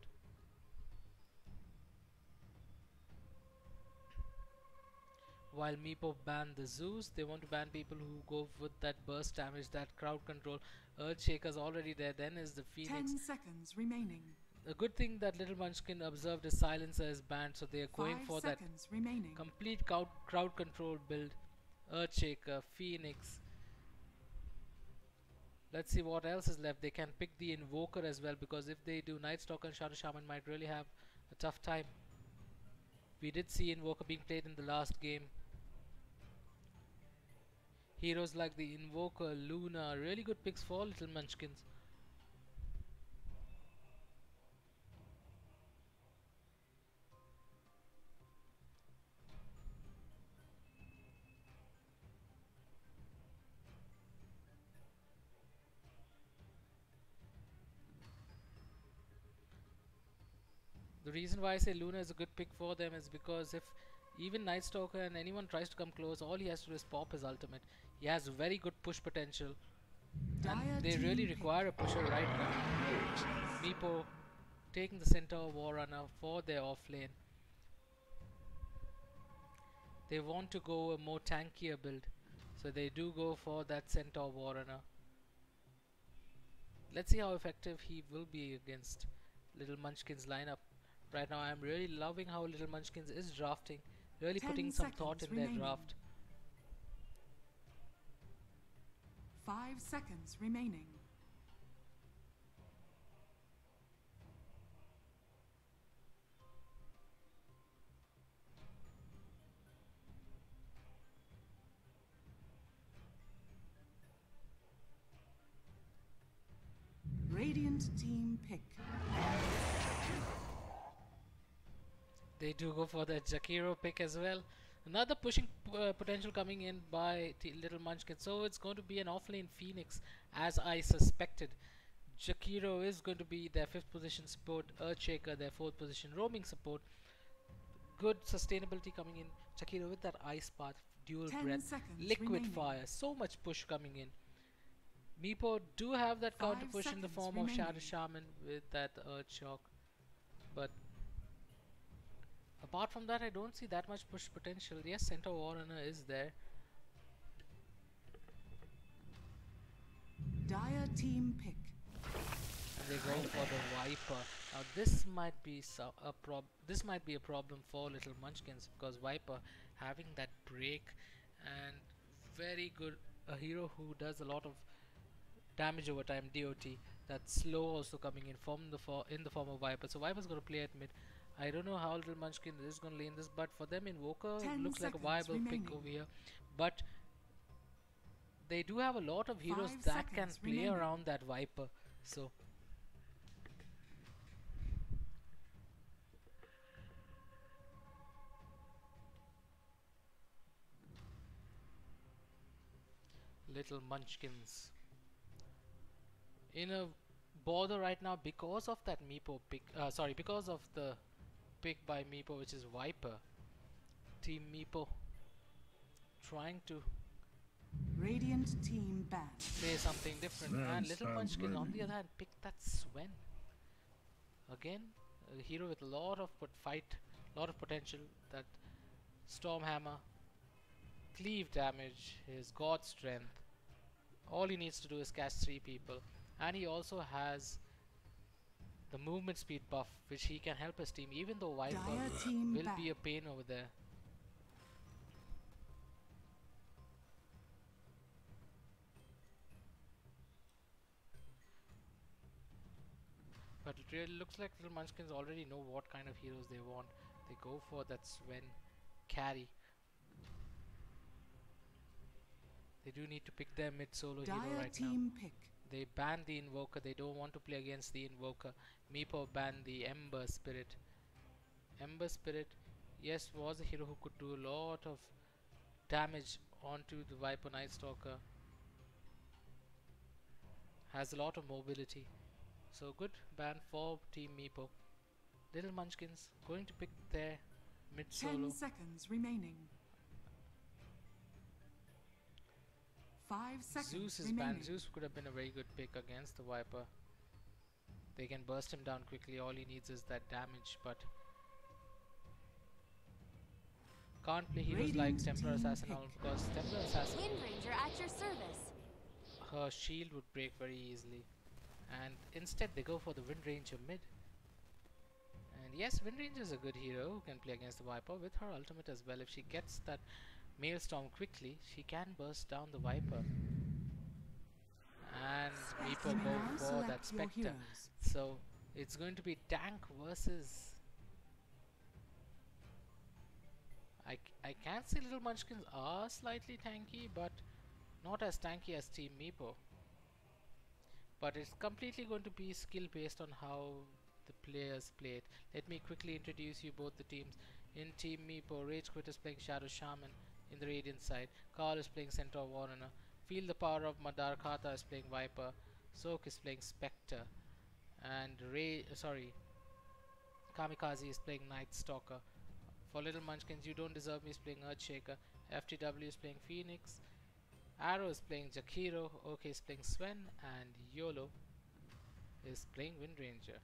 While Meepo banned the Zeus, they want to ban people who go with that burst damage, that crowd control. Earthshaker's already there, then is the Phoenix. 10 seconds remaining. The good thing that Little Munchkin observed is Silencer is banned, so they are going 5 for that seconds remaining. complete crowd control build. Earthshaker, Phoenix. Let's see what else is left. They can pick the Invoker as well, because if they do, Night Stalker and Shadow Shaman might really have a tough time. We did see Invoker being played in the last game. Heroes like the Invoker, Luna, really good picks for Little Munchkins. The reason why I say Luna is a good pick for them is because if even Night Stalker and anyone tries to come close, all he has to do is pop his ultimate. He has very good push potential Dire And they really team require a pusher right now. Meepo taking the Centaur Warrunner for their off lane. They want to go a more tankier build, so they do go for that Centaur Warrunner. Let's see how effective he will be against Little Munchkin's lineup. Right now I'm really loving how Little Munchkins is drafting, really 10 putting some thought in seconds their remaining. draft. 5 seconds remaining. Radiant team pick. They do go for the Jakiro pick as well. Another pushing potential coming in by Little Munchkin. So it's going to be an offlane Phoenix, as I suspected. Jakiro is going to be their 5th position support. Earthshaker their 4th position roaming support. Good sustainability coming in. Jakiro with that ice path, dual 10 breath, seconds liquid remaining. fire. So much push coming in. Meepo do have that 5 counter push in the seconds form of Shadow remaining. Shaman with that Earth Shock. But apart from that, I don't see that much push potential. Yes, Centaur Warrunner is there. Dire team pick. And they go for the Viper. Now this might be a problem for Little Munchkins, because Viper having that break and very good, a hero who does a lot of damage over time, DOT. That slow also coming in from the in the form of Viper. So Viper's going to play at mid. I don't know how Little Munchkin is going to lane this, but for them Invoker 10 looks like a seconds viable pick remaining. over here. But they do have a lot of heroes 5 that can seconds play remaining. around that Viper. So Little Munchkins in a bother right now because of that Meepo pick. Because of the pick by Meepo, which is Viper. Team Meepo trying to Radiant team ban. play something different, and Little Munchkin on the other hand picked that Sven. Again, a hero with a lot of lot of potential. That Stormhammer, cleave damage, his god strength. All he needs to do is catch 3 people, and he also has the movement speed buff, which he can help his team, even though Dire Viper team will back. be a pain over there. But it really looks like Little Munchkins already know what kind of heroes they want. They go for that Sven carry. They do need to pick their mid solo hero Dire right now. team pick. They banned the Invoker. They don't want to play against the Invoker. Meepo banned the Ember Spirit. Ember Spirit, yes, was a hero who could do a lot of damage onto the Viper Night Stalker. Has a lot of mobility. So good ban for Team Meepo. Little Munchkins going to pick their mid 10 solo. seconds remaining. 5 seconds Zeus is remaining. banned. Zeus could have been a very good pick against the Viper. They can burst him down quickly. All he needs is that damage, but can't play heroes like Radiant Templar team Assassin pick. now, because Templar Assassin, Wind Ranger at your service. her shield would break very easily, and instead they go for the Wind Ranger mid. And yes, Wind Ranger is a good hero who can play against the Viper with her ultimate as well. If she gets that Maelstrom quickly, she can burst down the Viper. And Meepo You may go now for select that your Spectre. heroes. So it's going to be tank versus. I can say Little Munchkins are slightly tanky, but not as tanky as Team Meepo. But it's completely going to be skill based on how the players play it. Let me quickly introduce you both the teams. In Team Meepo, Rage Quit is playing Shadow Shaman in the Radiant side. Carl is playing Centaur Warrunner. Feel the Power of Madar Khata is playing Viper. Soak is playing Spectre. And Kamikaze is playing Night Stalker. For Little Munchkins, You Don't Deserve Me is playing Earthshaker. FTW is playing Phoenix. Arrow is playing Jakiro, OK is playing Sven, and YOLO is playing Wind Ranger.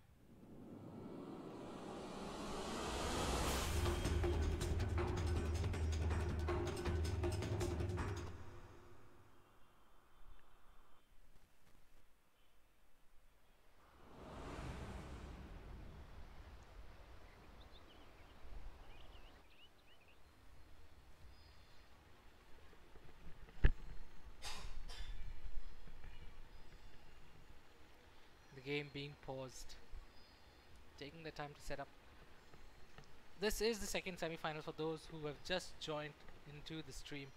Game being paused, taking the time to set up. This is the second semi-final for those who have just joined into the stream.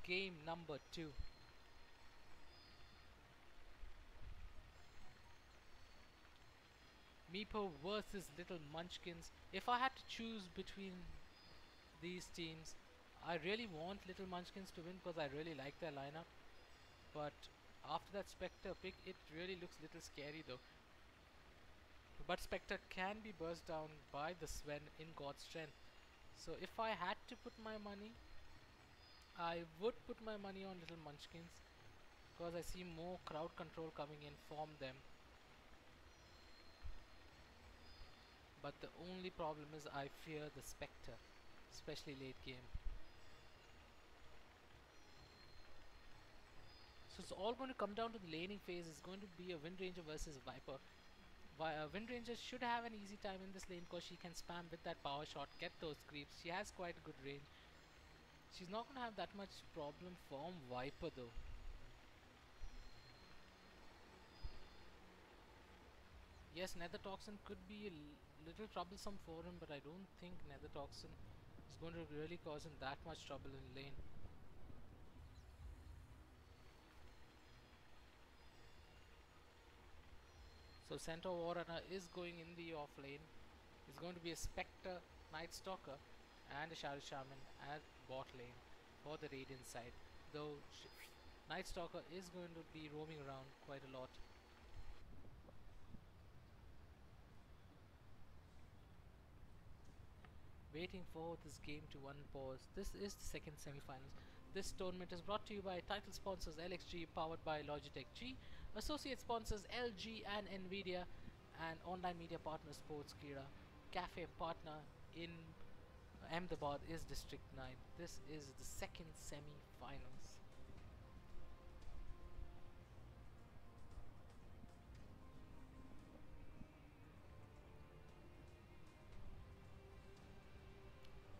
Game number 2. Meepo versus Little Munchkins. If I had to choose between these teams, I really want Little Munchkins to win because I really like their lineup, but after that Spectre pick, it really looks a little scary though. But Spectre can be burst down by the Sven in God's strength. So if I had to put my money, I would put my money on Little Munchkins because I see more crowd control coming in from them. But the only problem is I fear the Spectre, especially late game. So it's all going to come down to the laning phase. It's going to be a Wind Ranger versus Viper. Wind Ranger should have an easy time in this lane because she can spam with that power shot, get those creeps. She has quite a good range. She's not going to have that much problem from Viper though. Yes, Nether Toxin could be a little troublesome for him, but I don't think Nether Toxin is going to really cause him that much trouble in lane. So Centaur Warrunner is going in the off lane. It's going to be a Spectre, Night Stalker and a Shadow Shaman at bot lane for the Radiant side. Though Night Stalker is going to be roaming around quite a lot. Waiting for this game to unpause. This is the second semi-finals. This tournament is brought to you by title sponsors LXG, powered by Logitech G, associate sponsors LG and Nvidia, and online media partner Sportskeeda. Cafe partner in Ahmedabad is District 9. This is the second semi-finals.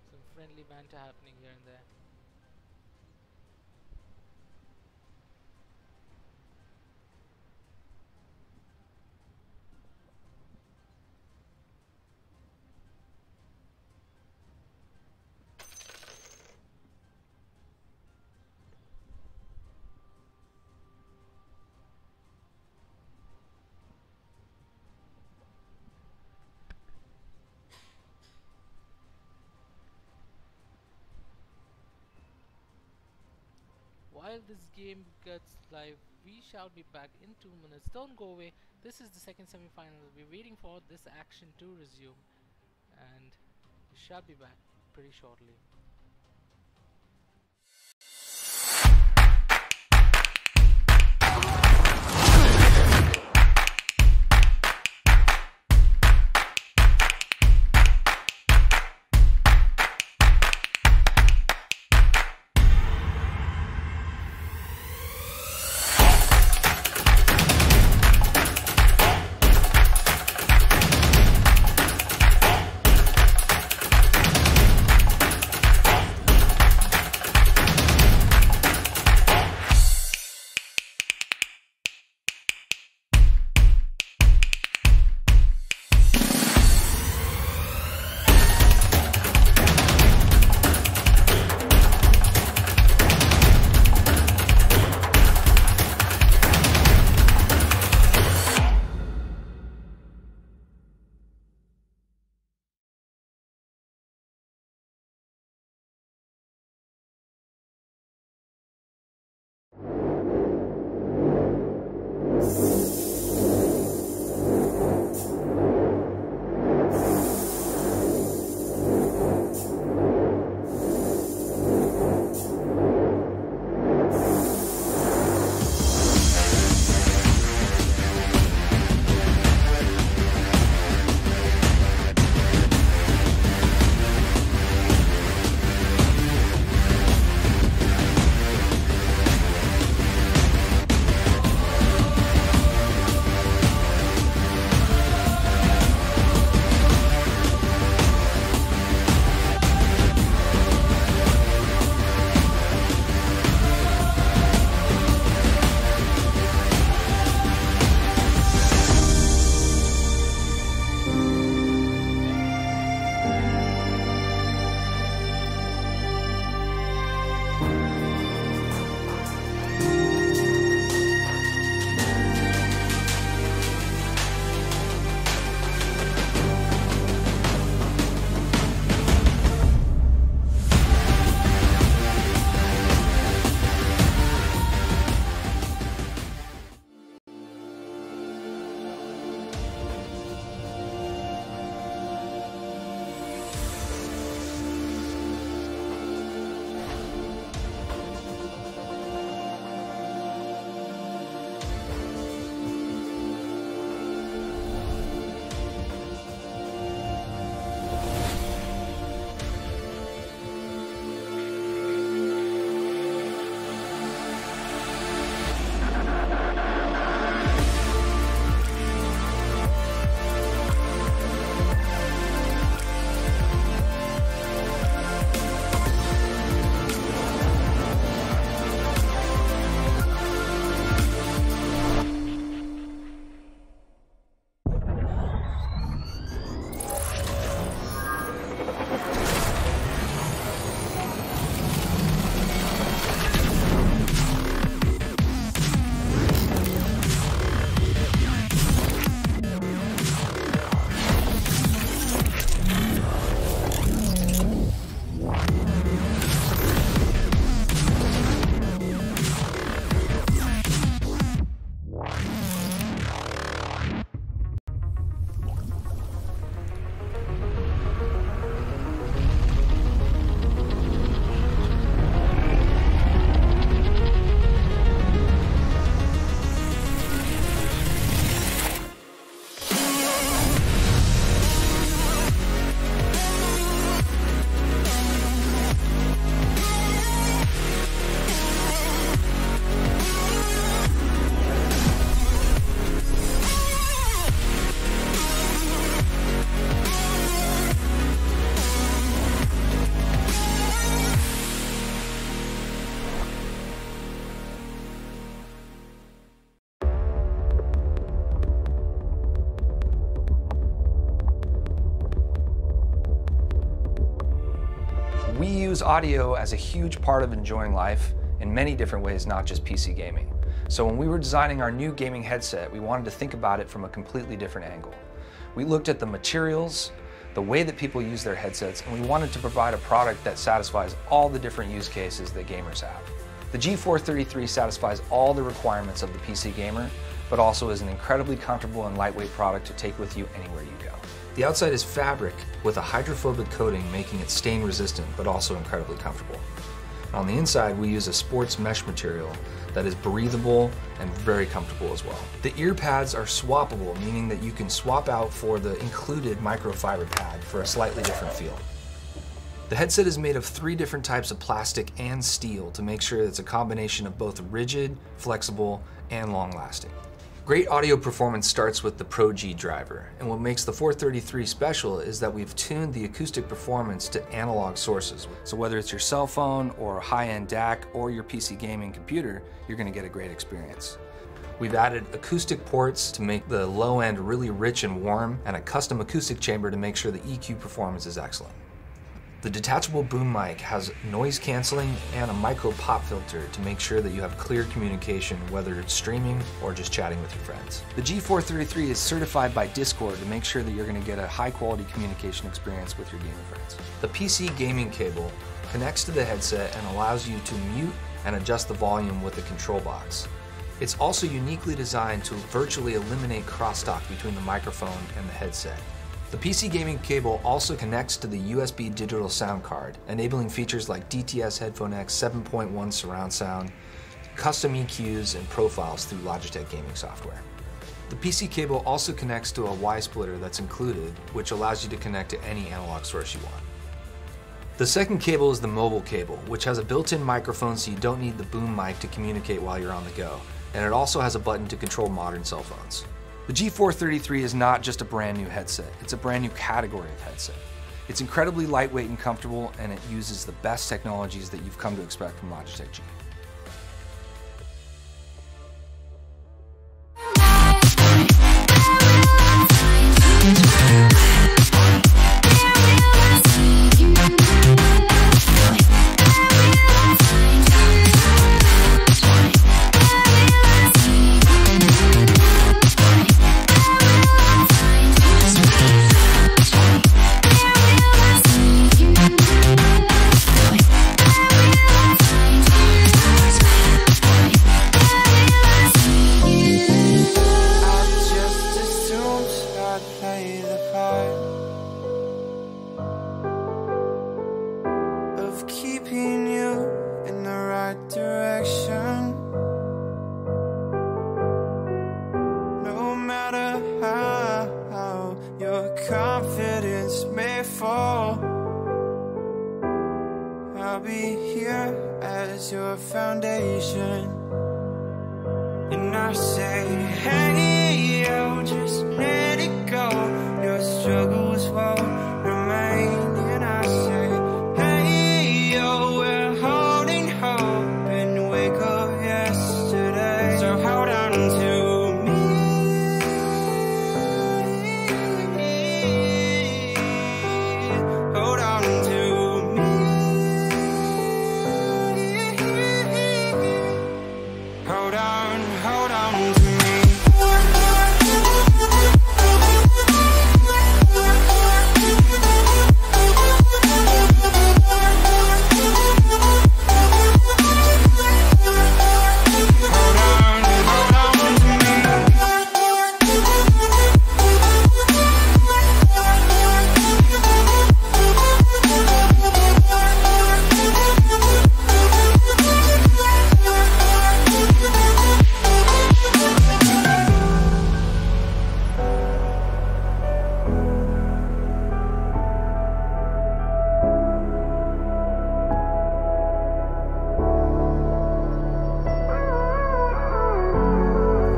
Some friendly banter happening here and there. While this game gets live, we shall be back in 2 minutes. Don't go away. This is the second semi-final. We're waiting for this action to resume, and we shall be back pretty shortly. chose audio as a huge part of enjoying life in many different ways, not just PC gaming. So when we were designing our new gaming headset, we wanted to think about it from a completely different angle. We looked at the materials, the way that people use their headsets, and we wanted to provide a product that satisfies all the different use cases that gamers have. The G433 satisfies all the requirements of the PC gamer, but also is an incredibly comfortable and lightweight product to take with you anywhere you go. The outside is fabric with a hydrophobic coating, making it stain resistant, but also incredibly comfortable. On the inside, we use a sports mesh material that is breathable and very comfortable as well. The ear pads are swappable, meaning that you can swap out for the included microfiber pad for a slightly different feel. The headset is made of 3 different types of plastic and steel to make sure it's a combination of both rigid, flexible, and long-lasting. Great audio performance starts with the Pro G driver, and what makes the 433 special is that we've tuned the acoustic performance to analog sources. So whether it's your cell phone or a high-end DAC or your PC gaming computer, you're going to get a great experience. We've added acoustic ports to make the low end really rich and warm, and a custom acoustic chamber to make sure the EQ performance is excellent. The detachable boom mic has noise canceling and a micro pop filter to make sure that you have clear communication, whether it's streaming or just chatting with your friends. The G433 is certified by Discord to make sure that you're going to get a high quality communication experience with your gaming friends. The PC gaming cable connects to the headset and allows you to mute and adjust the volume with the control box. It's also uniquely designed to virtually eliminate crosstalk between the microphone and the headset. The PC gaming cable also connects to the USB digital sound card, enabling features like DTS Headphone X 7.1 surround sound, custom EQs, and profiles through Logitech gaming software. The PC cable also connects to a Y splitter that's included, which allows you to connect to any analog source you want. The second cable is the mobile cable, which has a built-in microphone so you don't need the boom mic to communicate while you're on the go, and it also has a button to control modern cell phones. The G433 is not just a brand new headset, it's a brand new category of headset. It's incredibly lightweight and comfortable, and it uses the best technologies that you've come to expect from Logitech G. Confidence may fall, I'll be here as your foundation. And I say, hey, yo, just let it go. Your struggles won't remain. And I say, hey, yo, we're holding hope and wake up yesterday. So hold on to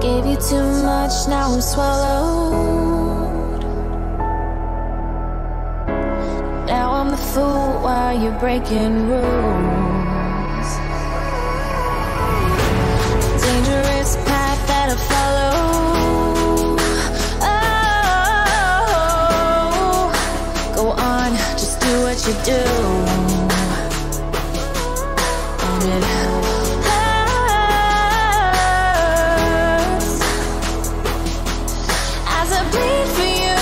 Gave you too much, now I'm swallowed. Now I'm the fool while you're breaking rules. Dangerous path that I follow. Oh, go on, just do what you do. it hurts as I bleed for you,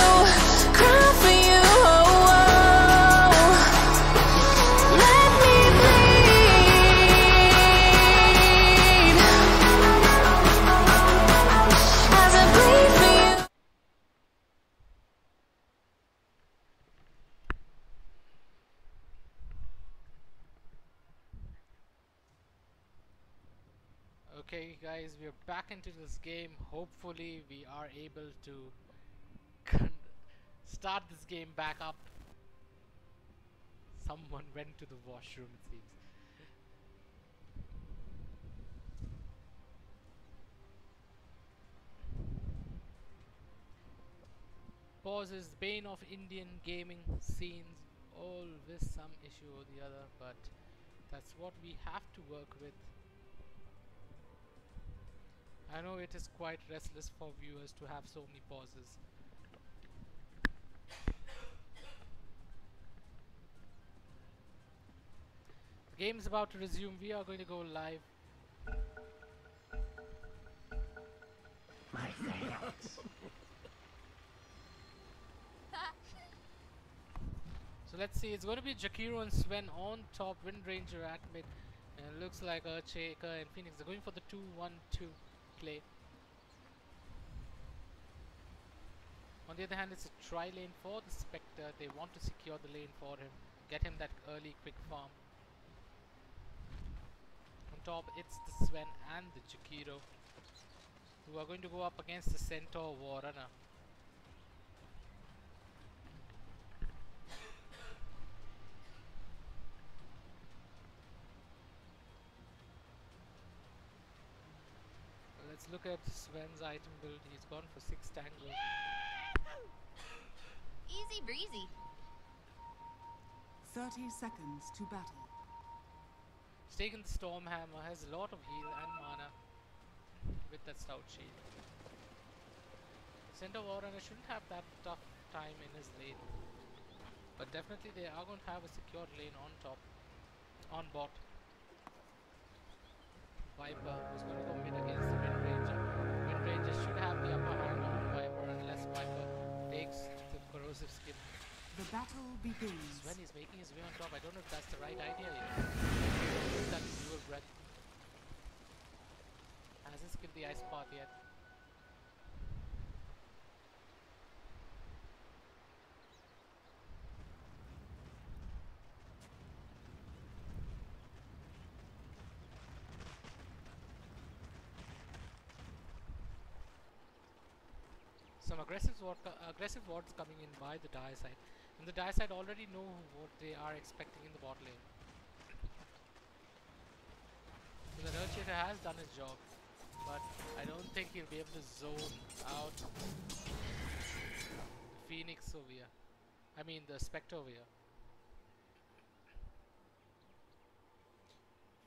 cry for you. Oh, oh. Let me bleed as I bleed for you. Okay guys, we're back into this game. Hopefully we are able to start this game back up. Someone went to the washroom, it seems. Pause is the bane of Indian gaming scenes. Always some issue or the other, but that's what we have to work with. I know it is quite restless for viewers to have so many pauses. The game is about to resume. We are going to go live. My thanks. So let's see, it's going to be Jakiro and Sven on top, Wind Ranger at mid, and it looks like Earthshaker and Phoenix are going for the 2-1-2 play. On the other hand, it's a tri lane for the Spectre. They want to secure the lane for him, get him that early quick farm. On top, it's the Sven and the Jakiro, who are going to go up against the Centaur Warrunner. Let's look at Sven's item build. He's gone for 6 tangles. Easy breezy. 30 seconds to battle. He's taken the Stormhammer, has a lot of heal and mana with that stout shield. Centaur Warrunner shouldn't have that tough time in his lane, but definitely they are going to have a secured lane on top, on bot. Viper who's going to go mid against the Wind Ranger. Wind Ranger should have the upper hand on Viper unless Viper takes the corrosive skin. The battle begins. Sven is making his way on top. I don't know if that's the right idea yet. That dual breath. Hasn't skilled the ice path yet. Some aggressive wards coming in by the Dire side, and the Dire side already know what they are expecting in the bot lane. So the Earthshaker has done his job, but I don't think he'll be able to zone out Phoenix over here. I mean the Spectre over here.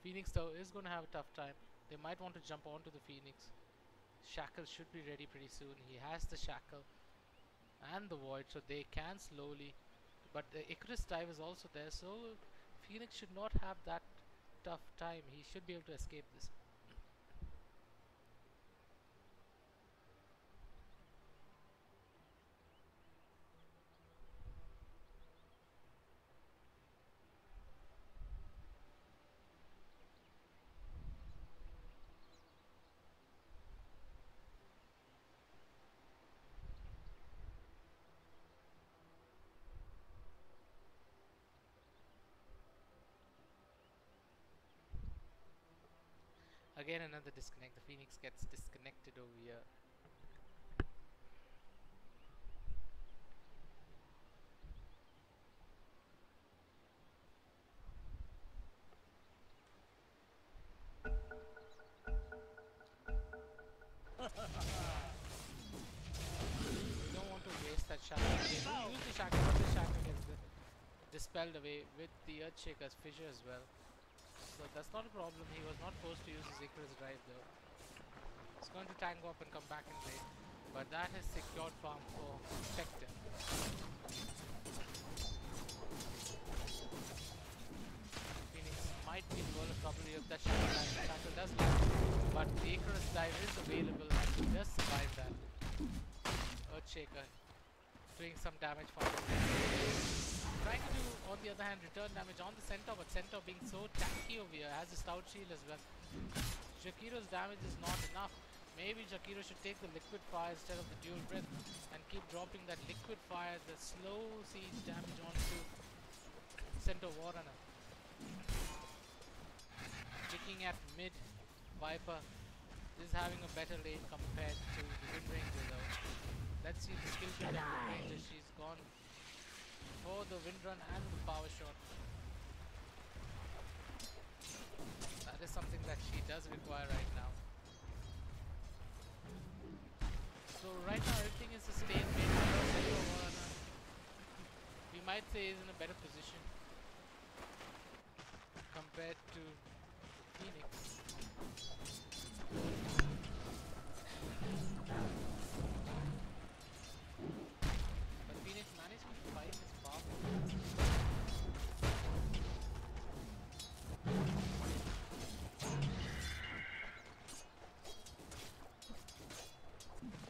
Phoenix though is going to have a tough time. They might want to jump onto the Phoenix. Shackle should be ready pretty soon. He has the Shackle and the Void, so they can slowly, but the Icarus dive is also there, so Phoenix should not have that tough time. He should be able to escape this. Again another disconnect. The Phoenix gets disconnected over here. You don't want to waste that shackle. They do use the shackle, but the shackle gets dispelled away with the Earthshaker's fissure as well. So that's not a problem. He was not forced to use his Icarus drive though. He's going to tango up and come back in late, but that is secured farm for Spectre. Phoenix might be in a world of trouble here if that shackle does land. But the Icarus dive is available and he does survive that. Earthshaker doing some damage for him. Trying to do, on the other hand, return damage on the Centaur, but Centaur being so tanky over here, has a stout shield as well. Jakiro's damage is not enough. Maybe Jakiro should take the liquid fire instead of the dual breath and keep dropping that liquid fire, the slow siege damage onto Centaur Warrunner. Picking at mid, Viper is having a better lane compared to the Wind Ranger though. Let's see the skill build of the Wind Ranger. She's gone for the Wind Run and the Power Shot. That is something that she does require right now. So right now everything is a stalemate. We might say is in a better position compared to Phoenix. But Phoenix managed to fight his path.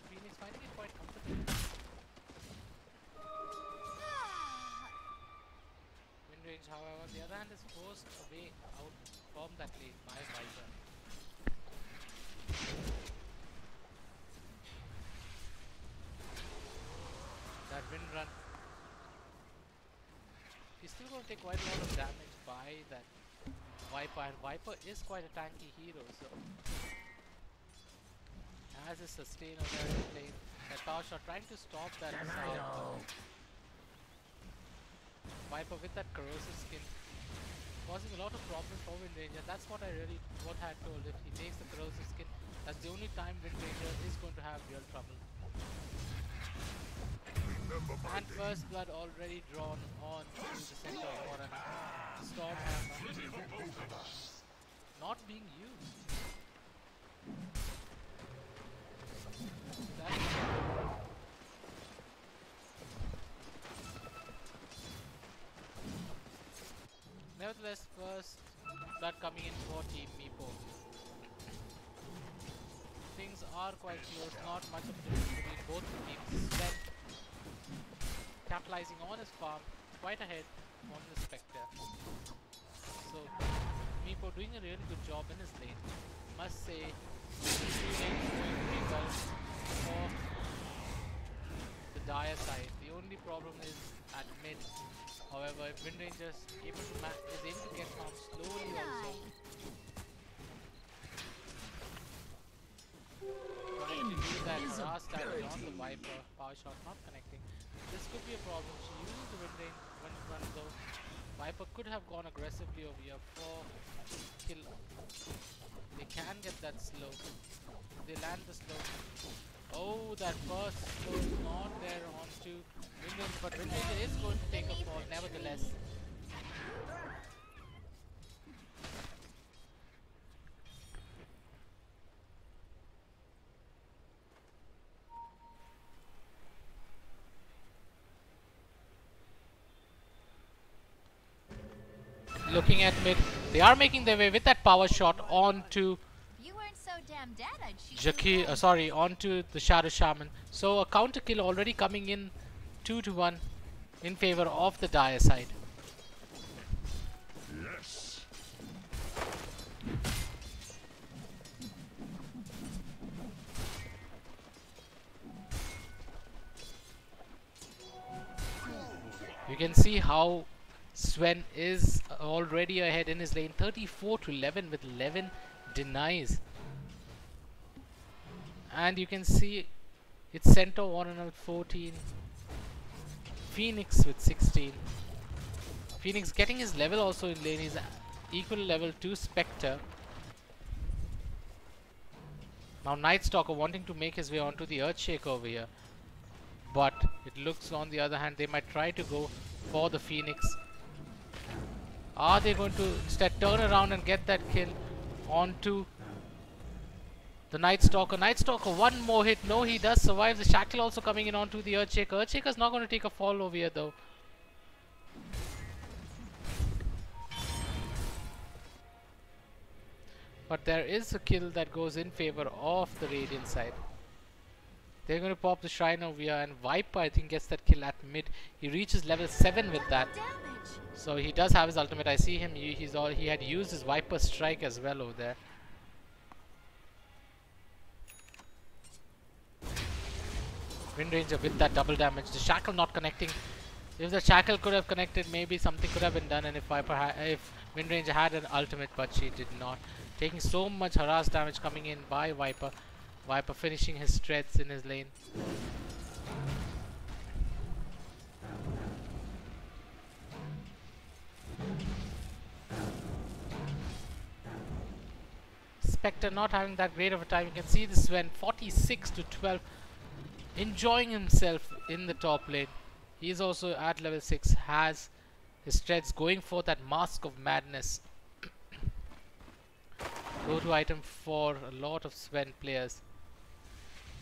Phoenix finding it quite comfortable. Windrange, however, on the other hand, is forced away out from that lane by Viper. That Wind Run. He's still going to take quite a lot of damage by that Viper, and Viper is quite a tanky hero, so has a sustainer there in lane. That Power Shot trying to stop that assault. Viper with that corrosive skin causing a lot of problems for Wind Ranger. That's what I had told. If he takes the corrosive skin, that's the only time Wind Ranger is going to have real trouble. And first blood already drawn on to the Centaur Warrunner. Stormhammer not being used. Nevertheless, first blood coming in for Team Meepo. Things are quite close, not much of a difference between both teams. Sven capitalizing on his farm, quite ahead on the Spectre. So Meepo doing a really good job in his lane. Must say, two lanes going pretty well for the Dire side. The only problem is at mid. However, if Wind Ranger is able to get farm slowly also. Trying to do that last damage on the Viper. Power Shot not connecting. This could be a problem. She used the Wind Run though. Viper could have gone aggressively over here for kill. They can get that slow. They land the slow. Oh, that first slow is not there onto Wind Ranger, but Wind Ranger is going to take a fall nevertheless. Looking at mid, they are making their way with that Power Shot onto You weren't so damn dead, I'd shoot you. onto the Shadow Shaman. So a counter kill already coming in 2-1 in favor of the Dire side. Yes. You can see how Sven is already ahead in his lane, 34-11 with 11 denies. And you can see it's Centaur Warrunner with 14, Phoenix with 16. Phoenix getting his level also in lane, he's equal level to Spectre. Now Night Stalker wanting to make his way onto the Earthshaker over here. But it looks on the other hand they might try to go for the Phoenix. Are they going to instead turn around and get that kill onto the Night Stalker? Night Stalker, one more hit. No, he does survive. The Shackle also coming in onto the Earthshaker. Earthshaker's not going to take a fall over here though. But there is a kill that goes in favor of the Radiant side. They're going to pop the Shrine over here, and Viper I think gets that kill at mid. He reaches level 7 with that. So he does have his ultimate. I see him, he had used his Viper strike as well over there. Windranger with that double damage. The shackle not connecting. If the shackle could have connected, maybe something could have been done, and if Windranger had an ultimate, but she did not. Taking so much harass damage coming in by Viper. Viper finishing his threads in his lane. Spectre not having that great of a time. You can see this Sven 46 to 12, enjoying himself in the top lane. He is also at level 6, has his threads going for that Mask of Madness. Go-to item for a lot of Sven players.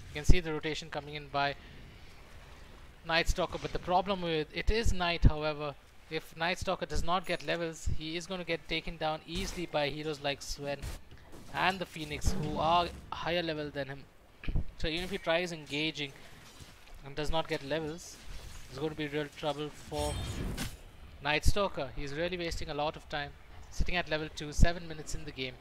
You can see the rotation coming in by Night Stalker, but the problem with it is night. However, if Night Stalker does not get levels, he is going to get taken down easily by heroes like Sven and the Phoenix, who are higher level than him. So even if he tries engaging and does not get levels, it's going to be real trouble for Night Stalker. He's really wasting a lot of time, sitting at level 2, 7 minutes in the game.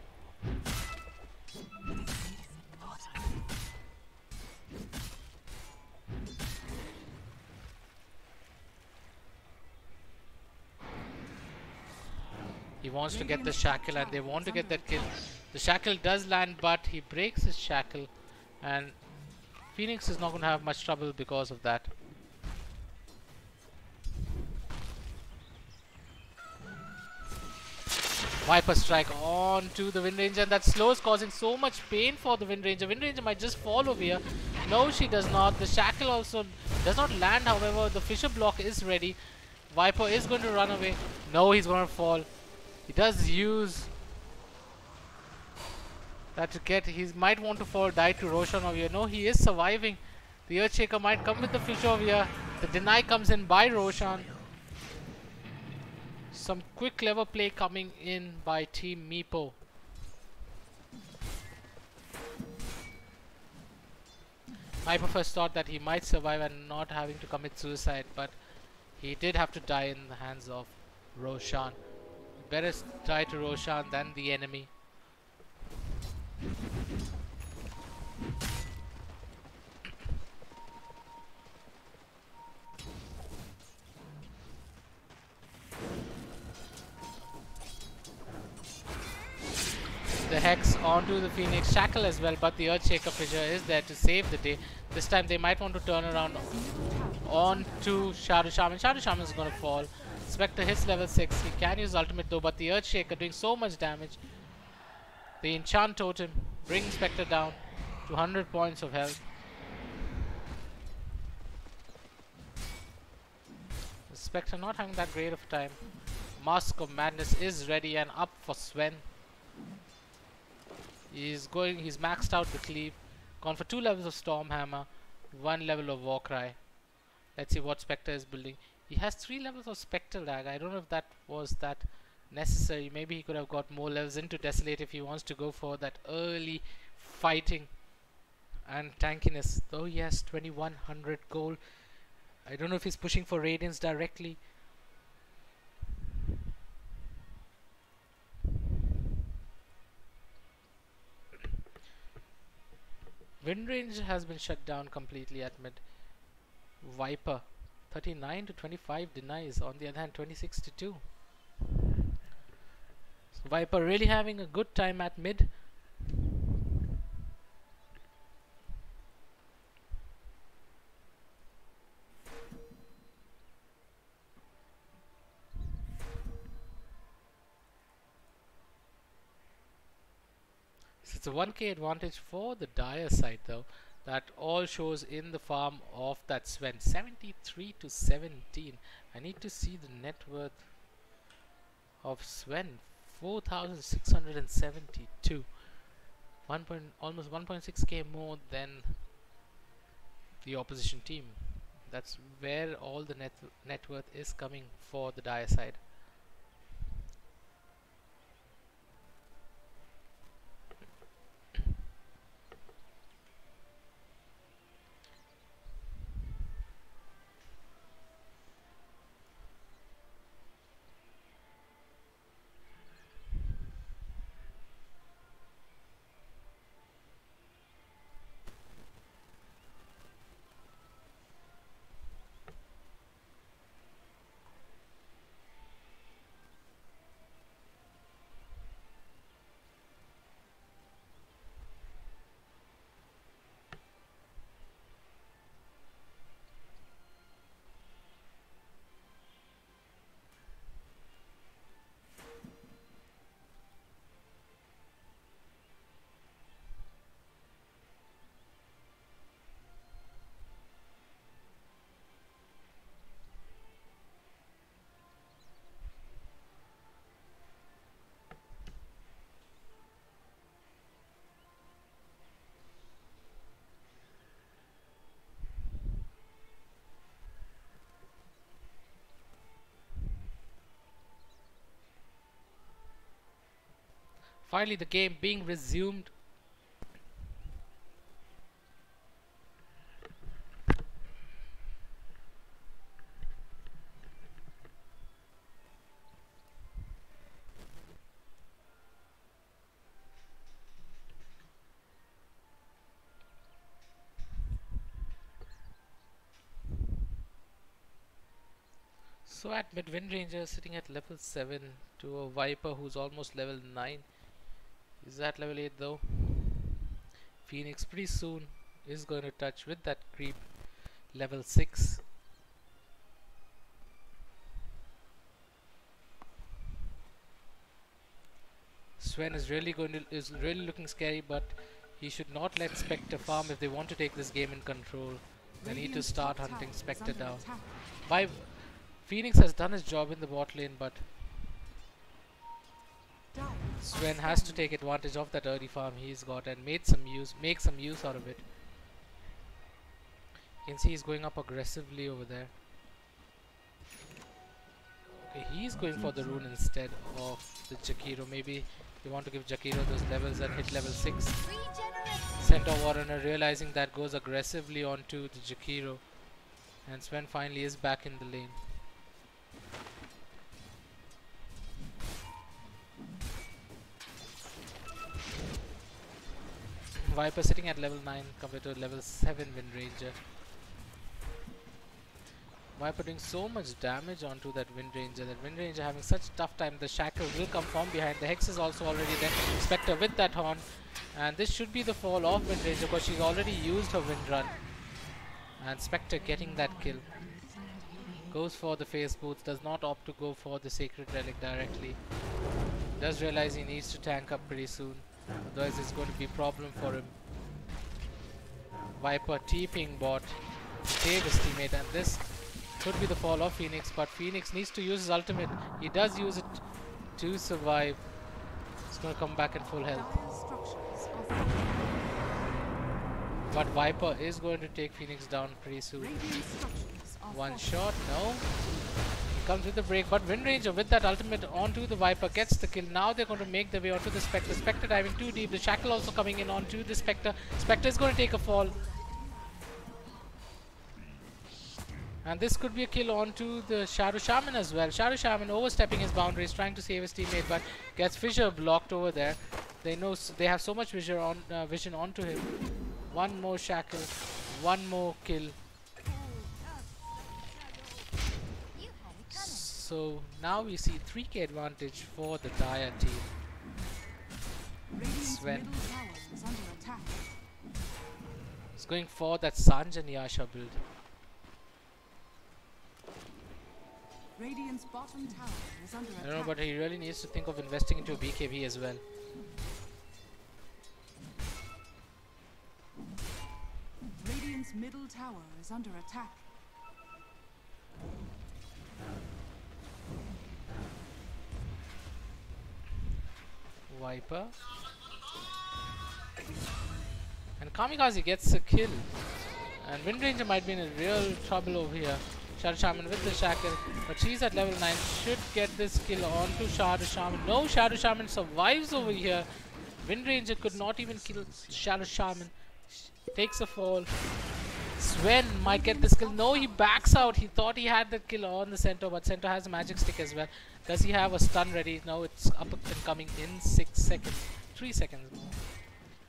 He wants to get the shackle, and they want to get that kill. The shackle does land, but he breaks his shackle, and Phoenix is not going to have much trouble because of that. Viper strike onto the Windranger, and that slow is causing so much pain for the Windranger. Windranger might just fall over here. No, she does not. The shackle also does not land. However, the Fisher block is ready. Viper is going to run away. No, he's going to fall. He does use that to get. He might want to fall, die to Roshan over here. No, he is surviving. The Earthshaker might come with the Fisher over here. The deny comes in by Roshan. Some quick clever play coming in by Team Meepo. Viper first thought that he might survive and not having to commit suicide, but he did have to die in the hands of Roshan. Better die to Roshan than the enemy. The Hex onto the Phoenix, shackle as well, but the Earthshaker Fissure is there to save the day. This time they might want to turn around onto Shadow Shaman. Shadow Shaman is going to fall. Spectre hits level 6. He can use ultimate though, but the Earthshaker doing so much damage. The Enchant Totem brings Spectre down to 100 points of health. The Spectre not having that great of a time. Mask of Madness is ready and up for Sven. He's maxed out the Cleave. Gone for 2 levels of Stormhammer, 1 level of Warcry. Let's see what Spectre is building. He has 3 levels of Spectral Dagger. I don't know if that was that necessary. Maybe he could have got more levels into Desolate if he wants to go for that early fighting and tankiness. Though he has 2100 gold. I don't know if he's pushing for Radiance directly. Windrange has been shut down completely at mid. Viper 39 to 25 denies. On the other hand, 26 to 2. So Viper really having a good time at mid. It's a 1k advantage for the Dire side though. That all shows in the farm of that Sven. 73 to 17. I need to see the net worth of Sven. 4,672. Almost 1.6k more than the opposition team. That's where all the net worth is coming for the Dire side. Finally, the game being resumed. So at mid, Wind Ranger sitting at level 7 to a Viper who's almost level 9. Is at level 8 though. Phoenix pretty soon is going to touch with that creep level 6. Sven is really looking scary, but he should not let Spectre farm if they want to take this game in control. They need to start hunting Spectre down. Phoenix has done his job in the bot lane, but Sven has to take advantage of that early farm he's got and make some use out of it. You can see he's going up aggressively over there. Okay, he's going for the rune instead of the Jakiro. Maybe they want to give Jakiro those levels and hit level 6. Centaur Warrener realizing that goes aggressively onto the Jakiro, and Sven finally is back in the lane. Viper sitting at level 9 compared to level 7 Wind Ranger. Viper doing so much damage onto that Wind Ranger. That Wind Ranger having such tough time. The Shackle will come from behind. The Hex is also already there. Spectre with that horn. And this should be the fall of Wind Ranger because she's already used her Wind Run. And Spectre getting that kill. Goes for the Phase Boots. Does not opt to go for the Sacred Relic directly. Does realize he needs to tank up pretty soon. Otherwise it's going to be a problem for him. Viper TPing bot to save his teammate, and this could be the fall of Phoenix, but Phoenix needs to use his ultimate. He does use it to survive. He's going to come back in full health. But Viper is going to take Phoenix down pretty soon. One shot, no. Comes with the break, but Wind Ranger with that ultimate onto the Viper gets the kill. Now they're going to make their way onto the Spectre. Spectre diving too deep. The Shackle also coming in onto the Spectre. Spectre is going to take a fall. And this could be a kill onto the Shadow Shaman as well. Shadow Shaman overstepping his boundaries, trying to save his teammate, but gets Fissure blocked over there. They know they have so much vision onto him. One more Shackle, one more kill. So now we see 3k advantage for the Dire team. Sven is going for that Sanj and Yasha build. Radiant's bottom tower is under attack. I don't know, but he really needs to think of investing into a BKB as well. Radiant's middle tower is under attack. Viper. And Kamikaze gets a kill. And Wind Ranger might be in a real trouble over here. Shadow Shaman with the Shackle. But she's at level 9. Should get this kill onto Shadow Shaman. No, Shadow Shaman survives over here. Wind Ranger could not even kill Shadow Shaman. Takes a fall. Sven might get this kill. No, he backs out. He thought he had the kill on the Centaur, but Centaur has a magic stick as well. Does he have a stun ready? No, it's up and coming in 6 seconds. 3 seconds more.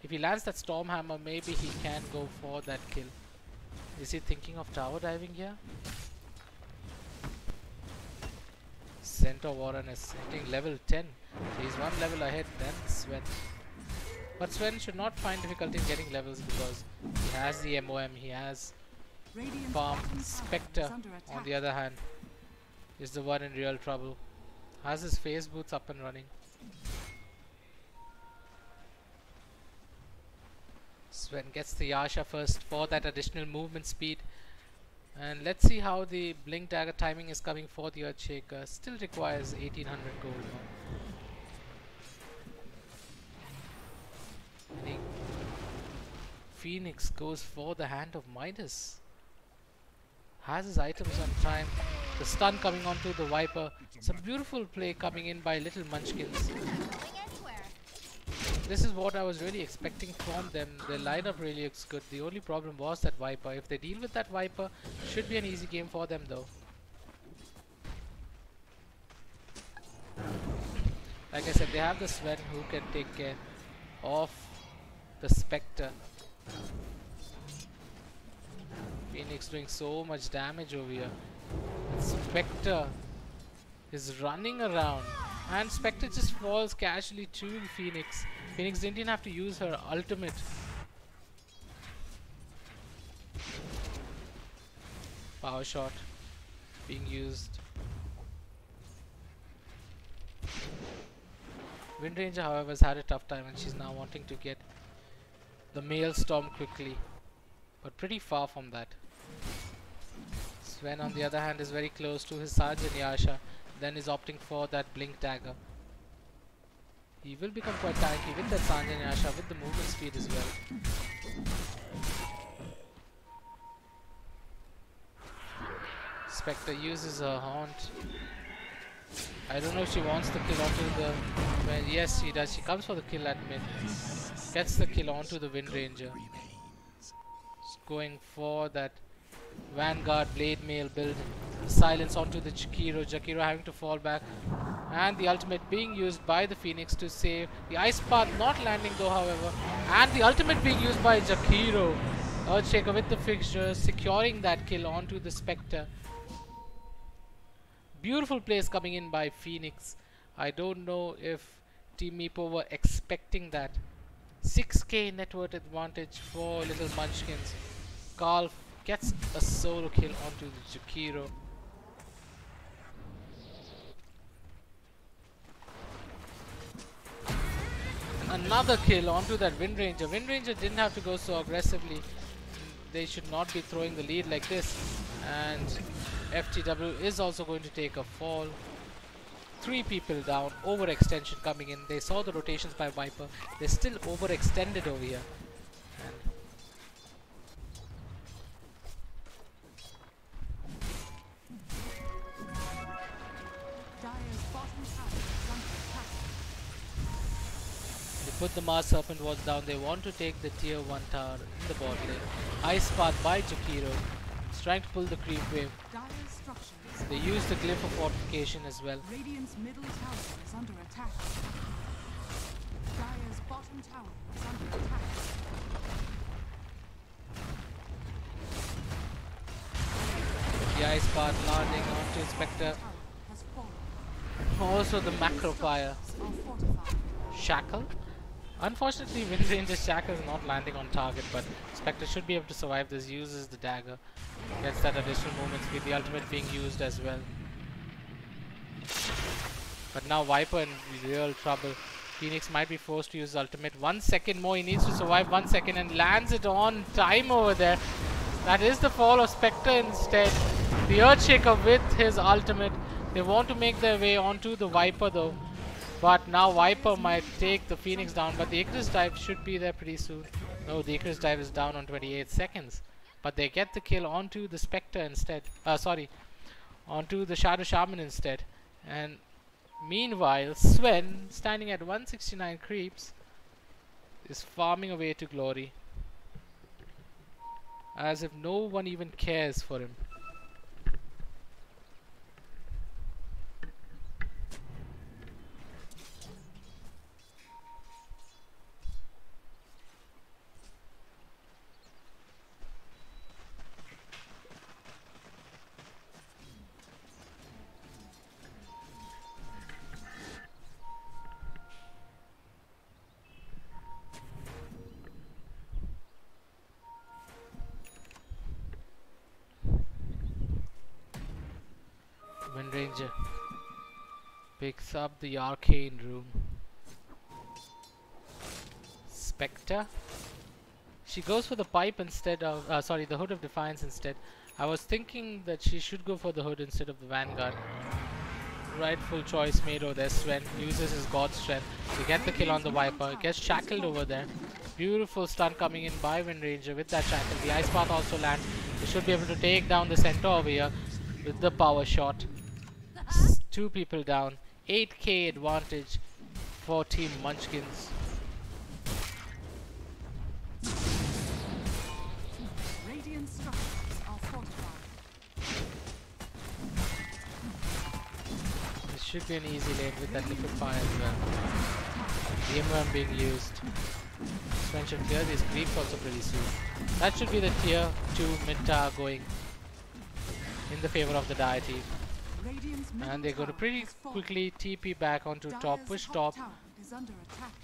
If he lands that Stormhammer, maybe he can go for that kill. Is he thinking of tower diving here? Centaur Warren is hitting level 10. So he's one level ahead than Sven. But Sven should not find difficulty in getting levels because he has the MOM, he has farm. Spectre, on the other hand, is the one in real trouble. Has his Phase Boots up and running. Sven gets the Yasha first for that additional movement speed. And let's see how the Blink Dagger timing is coming for the Earthshaker. Still requires 1800 gold now. Phoenix goes for the Hand of Midas. Has his items on time. The stun coming onto the Viper. Some beautiful play coming in by Little Munchkins. this is what I was really expecting from them. Their lineup really looks good. The only problem was that Viper. If they deal with that Viper, should be an easy game for them though. Like I said, they have the Sven who can take care of the Spectre. Phoenix doing so much damage over here. Spectre is running around and Spectre just falls casually to Phoenix. Phoenix didn't even have to use her ultimate. Power shot being used. Wind Ranger, however, has had a tough time and she's now wanting to get the Maelstrom quickly, but pretty far from that. Sven, on the other hand, is very close to his Sergeant Yasha, then is opting for that Blink Dagger. He will become quite tanky with that Sergeant Yasha, with the movement speed as well. Spectre uses her Haunt. I don't know if she wants the kill onto the... Well, yes, she does. She comes for the kill at mid. Gets the kill onto the Wind Ranger. Going for that Vanguard Blade Mail build. Silence onto the Jakiro. Jakiro having to fall back. And the ultimate being used by the Phoenix to save. The Ice Path not landing though, however. And the ultimate being used by Jakiro. Earthshaker with the fixture, securing that kill onto the Spectre. Beautiful plays coming in by Phoenix. I don't know if Team Meepo were expecting that. 6k net worth advantage for Little Munchkins. Carl gets a solo kill onto the Jakiro. And another kill onto that Wind Ranger. Wind Ranger didn't have to go so aggressively. They should not be throwing the lead like this. And FTW is also going to take a fall. 3 people down. Overextension coming in. They saw the rotations by Viper. They're still overextended over here. And Dire's bottom tower is under attack. they put the Mars Serpent Wards down. They want to take the tier 1 tower in the bot lane. Ice Path by Jakiro. He's trying to pull the creep wave. Dire's structures. They use the Glyph of Fortification as well. Radiant's middle tower is under attack. Dire's bottom tower is under attack. The Ice Path landing onto Spectre. Tower has fallen. Also the Macro Fire. Are fortified. Shackle. Unfortunately, Wind Ranger's Shackle is not landing on target, but Spectre should be able to survive this. Uses the dagger. Gets that additional movement speed. The ultimate being used as well. But now Viper in real trouble. Phoenix might be forced to use ultimate. 1 second more. He needs to survive 1 second and lands it on time over there. That is the fall of Spectre instead. The Earthshaker with his ultimate. They want to make their way onto the Viper though. But now Viper might take the Phoenix down. But the Icarus dive should be there pretty soon. No, the Icarus dive is down on 28 seconds. But they get the kill onto the Spectre instead. Onto the Shadow Shaman instead. And meanwhile, Sven, standing at 169 creeps, is farming away to glory. As if no one even cares for him. Wind Ranger picks up the arcane room. Spectre. She goes for the pipe instead of the Hood of Defiance instead. I was thinking that she should go for the Hood instead of the Vanguard. Rightful choice made over there. Sven uses his God Strength to get the kill on the Viper. Gets shackled over there. Beautiful stun coming in by Wind Ranger with that shackle. The Ice Path also lands. They should be able to take down the centaur over here with the power shot. 2 people down. 8k advantage for Team Munchkins. Radiant structures are fortified. This should be an easy lane with that liquid fire as well. Game being used. Sven should clear these creeps also pretty soon. That should be the tier 2 mid tower going in the favor of the Dire team. And they're going to pretty quickly TP back onto top, push top.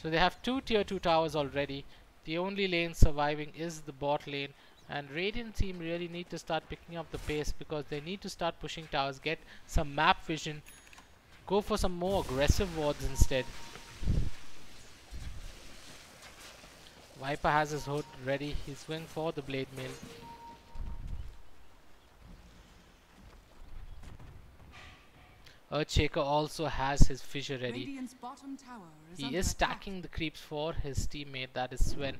So they have 2 tier 2 towers already. The only lane surviving is the bot lane. And Radiant team really need to start picking up the pace because they need to start pushing towers, get some map vision, go for some more aggressive wards instead. Viper has his hood ready. He's going for the blade mail. Earthshaker also has his fissure ready. He is stacking the creeps for his teammate, that is Sven.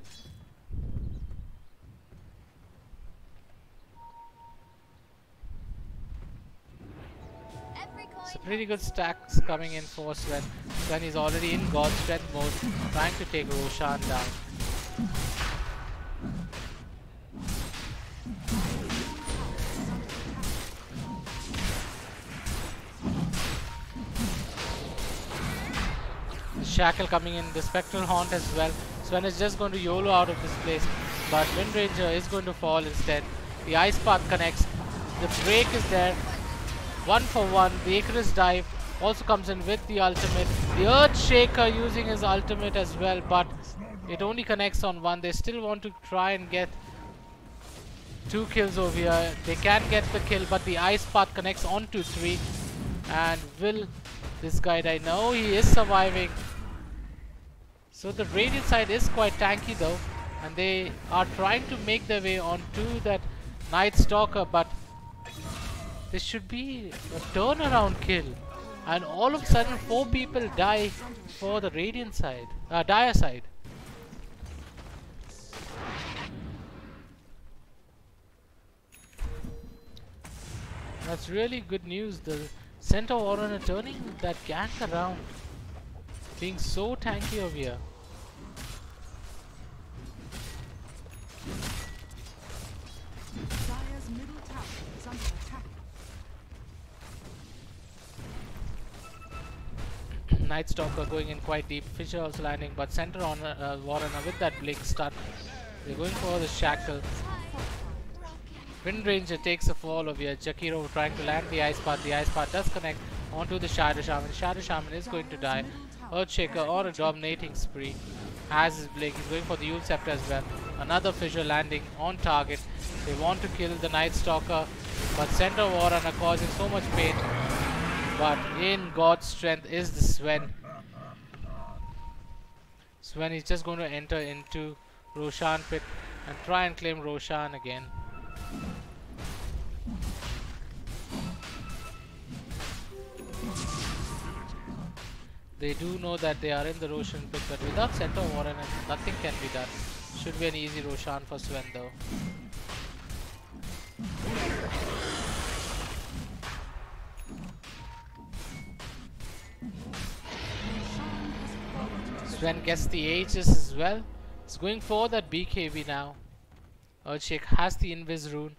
So pretty good stacks coming in for Sven. Sven is already in God Strength mode, trying to take Roshan down. The Shackle coming in, the Spectral Haunt as well. Sven is just going to YOLO out of this place, but Wind Ranger is going to fall instead. The Ice Path connects, the break is there. 1 for 1, the Icarus dive also comes in with the ultimate. The Earthshaker using his ultimate as well, but it only connects on 1. They still want to try and get 2 kills over here. They can get the kill, but the Ice Path connects onto 3. And will this guy die? No, he is surviving. So the Radiant side is quite tanky though, and they are trying to make their way onto that Night Stalker, but this should be a turnaround kill. And all of a sudden 4 people die for the Radiant side, Dire side. That's really good news. The Center Warren are turning that gank around, being so tanky over here. Dire's middle tower is under attack. Night Stalker going in quite deep. Fisher also landing, but Center on Warren with that blink stun. They're going for the Shackle. Wind Ranger takes a fall over here. Jakiro trying to land the Ice Path. The Ice Path does connect onto the Shadow Shaman. Shadow Shaman is going to die. Earthshaker on a dominating spree. Has his blink. He's going for the Yule Scepter as well. Another Fissure landing on target. They want to kill the Night Stalker, but Center Warren are causing so much pain. But in God's strength is the Sven. Sven is just going to enter into Roshan pit and try and claim Roshan again. They do know that they are in the Roshan pit, but without Center Warren nothing can be done. Should be an easy Roshan for Sven though. Sven gets the Aegis as well. He's going for that BKB now. Earthshake has the Invis rune,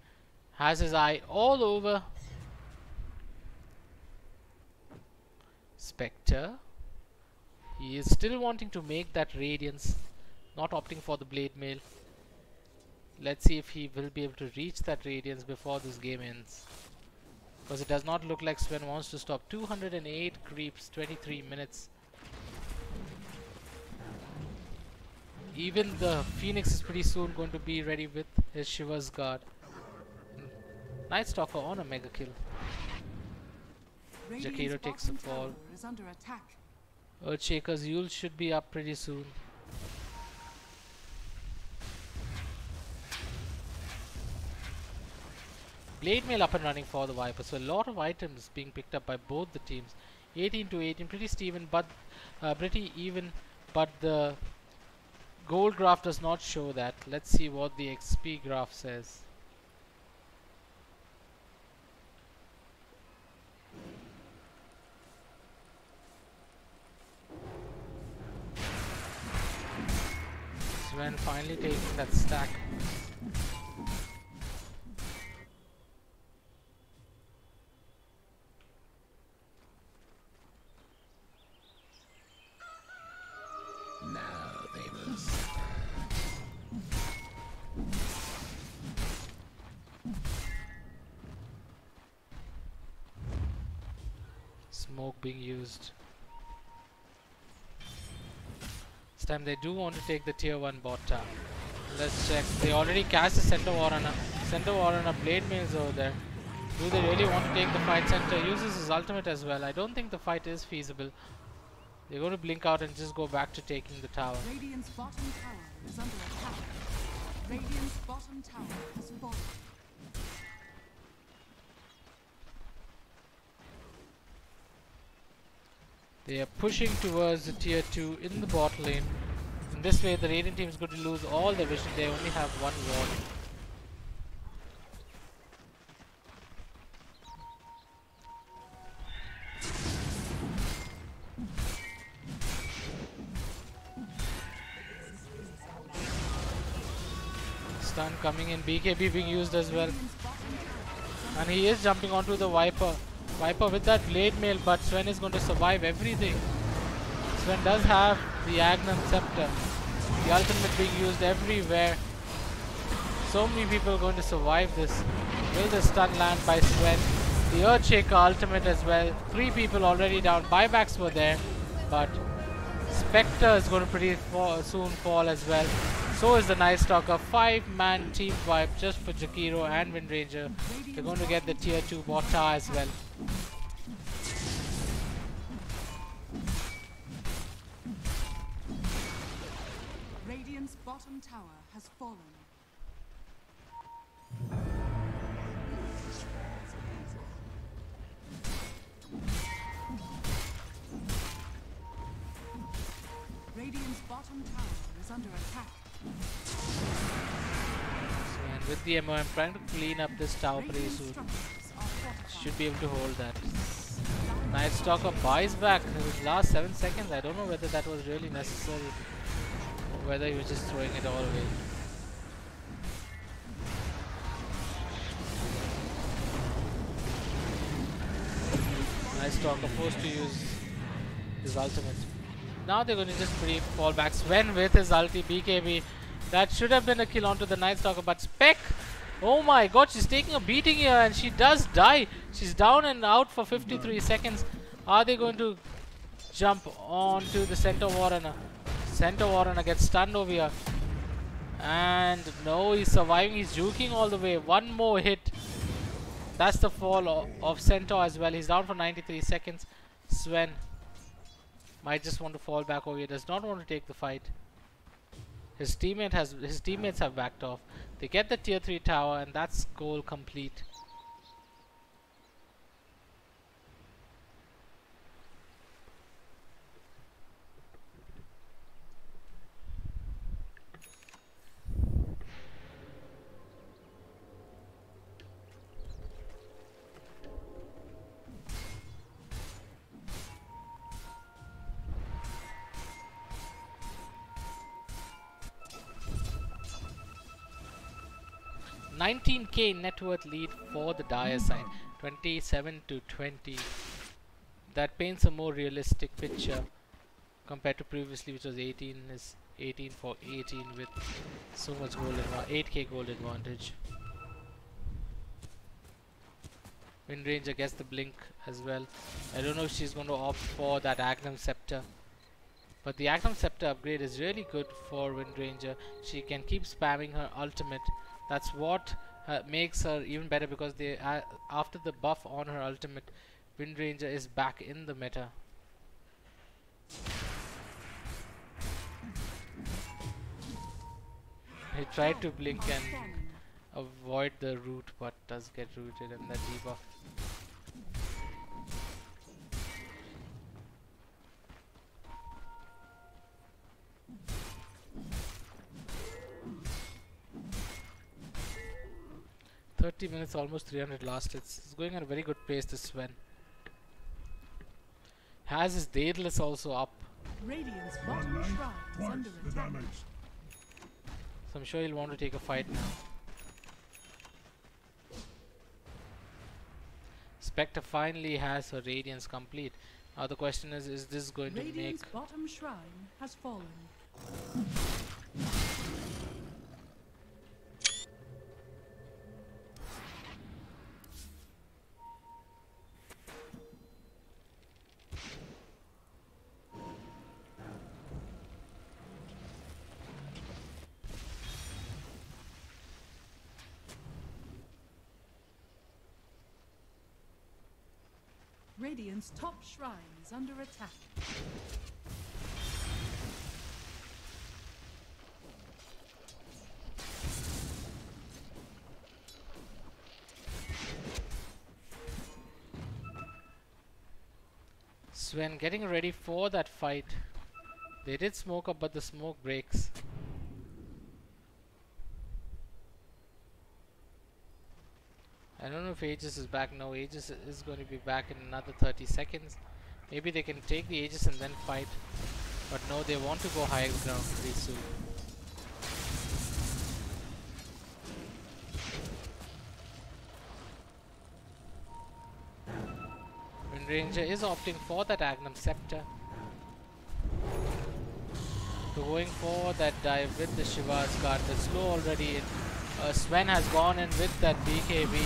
has his eye all over Spectre. He is still wanting to make that Radiance, not opting for the Blade Mail. Let's see if he will be able to reach that Radiance before this game ends, because it does not look like Sven wants to stop. 208 creeps, 23 minutes. Even the Phoenix is pretty soon going to be ready with his Shiva's Guard. Night Stalker on a mega kill. Jakiro takes a fall. Earthshaker's Yule should be up pretty soon. Blade Mail up and running for the Viper. So a lot of items being picked up by both the teams. 18 to 18, pretty even, but the gold graph does not show that. Let's see what the XP graph says. Sven finally taking that stack. smoke being used. This time they do want to take the tier 1 bot tower. Let's check. They already cast the center war on a blade mails over there. Do they really want to take the fight? Center uses his ultimate as well. I don't think the fight is feasible. They're going to blink out and just go back to taking the tower. Radiant's bottom tower is under attack. Radiant's bottom tower has fallen. They are pushing towards the tier 2 in the bot lane. In this way, the Radiant team is going to lose all their vision. They only have one ward. Stun coming in, BKB being used as well. And he is jumping onto the Viper. Viper with that blade mail, but Sven is going to survive everything. Sven does have the Agnum Scepter. The ultimate being used everywhere. So many people are going to survive this. Will the stun land by Sven? The Earthshaker ultimate as well. 3 people already down. Buybacks were there, but Spectre is going to pretty soon fall as well. So is the Night Stalker. 5-man team wipe just for Jakiro and Windranger. They're going to get the tier 2 bot tower as well. Radiant's bottom tower has fallen. Radiant's bottom tower is under attack. And with the MO, I'm trying to clean up this tower pretty Radiant's soon. structures are fortified. Should be able to hold that. Night Stalker buys back his last 7 seconds. I don't know whether that was really necessary or whether he was just throwing it all away. Night Stalker forced to use his ultimate. Now they're going to just fall back. Sven with his ulti, BKB. That should have been a kill onto the Night Stalker, but Spec, oh my god, she's taking a beating here and she does die. She's down and out for 53 seconds. Are they going to jump onto the Center Warrunner? Center Warrunner gets stunned over here. And no, he's surviving. He's juking all the way. One more hit. That's the fall of Centaur as well. He's down for 93 seconds. Sven might just want to fall back over here. Does not want to take the fight. His teammates have backed off. They get the tier 3 tower and that's goal complete. $19K net worth lead for the dire side, 27 to 20. That paints a more realistic picture compared to previously, which was 18 is 18 for 18 with so much gold advantage, 8K gold advantage. Windranger gets the blink as well. I don't know if she's going to opt for that Agnum Scepter, but the Agnum Scepter upgrade is really good for Windranger. She can keep spamming her ultimate. That's what makes her even better, because they after the buff on her ultimate, Windranger is back in the meta. He tried to blink and avoid the root, but does get rooted and the debuff. Minutes, almost 300 last. It's going at a very good pace, this Sven. Has his Daedalus also up. Radiant's bottom shrine is under attack. So I'm sure he'll want to take a fight now. Spectre finally has her Radiance complete. Now the question is this going to make... Radiant's bottom shrine has fallen. Radiant's top shrine is under attack. Sven getting ready for that fight. They did smoke up, but the smoke breaks. I don't know if Aegis is back. No, Aegis is going to be back in another 30 seconds. Maybe they can take the Aegis and then fight. But no, they want to go higher ground pretty soon. Windranger is opting for that Agnum Scepter. So going for that dive with the Shiva's card. The slow already in. Sven has gone in with that BKB.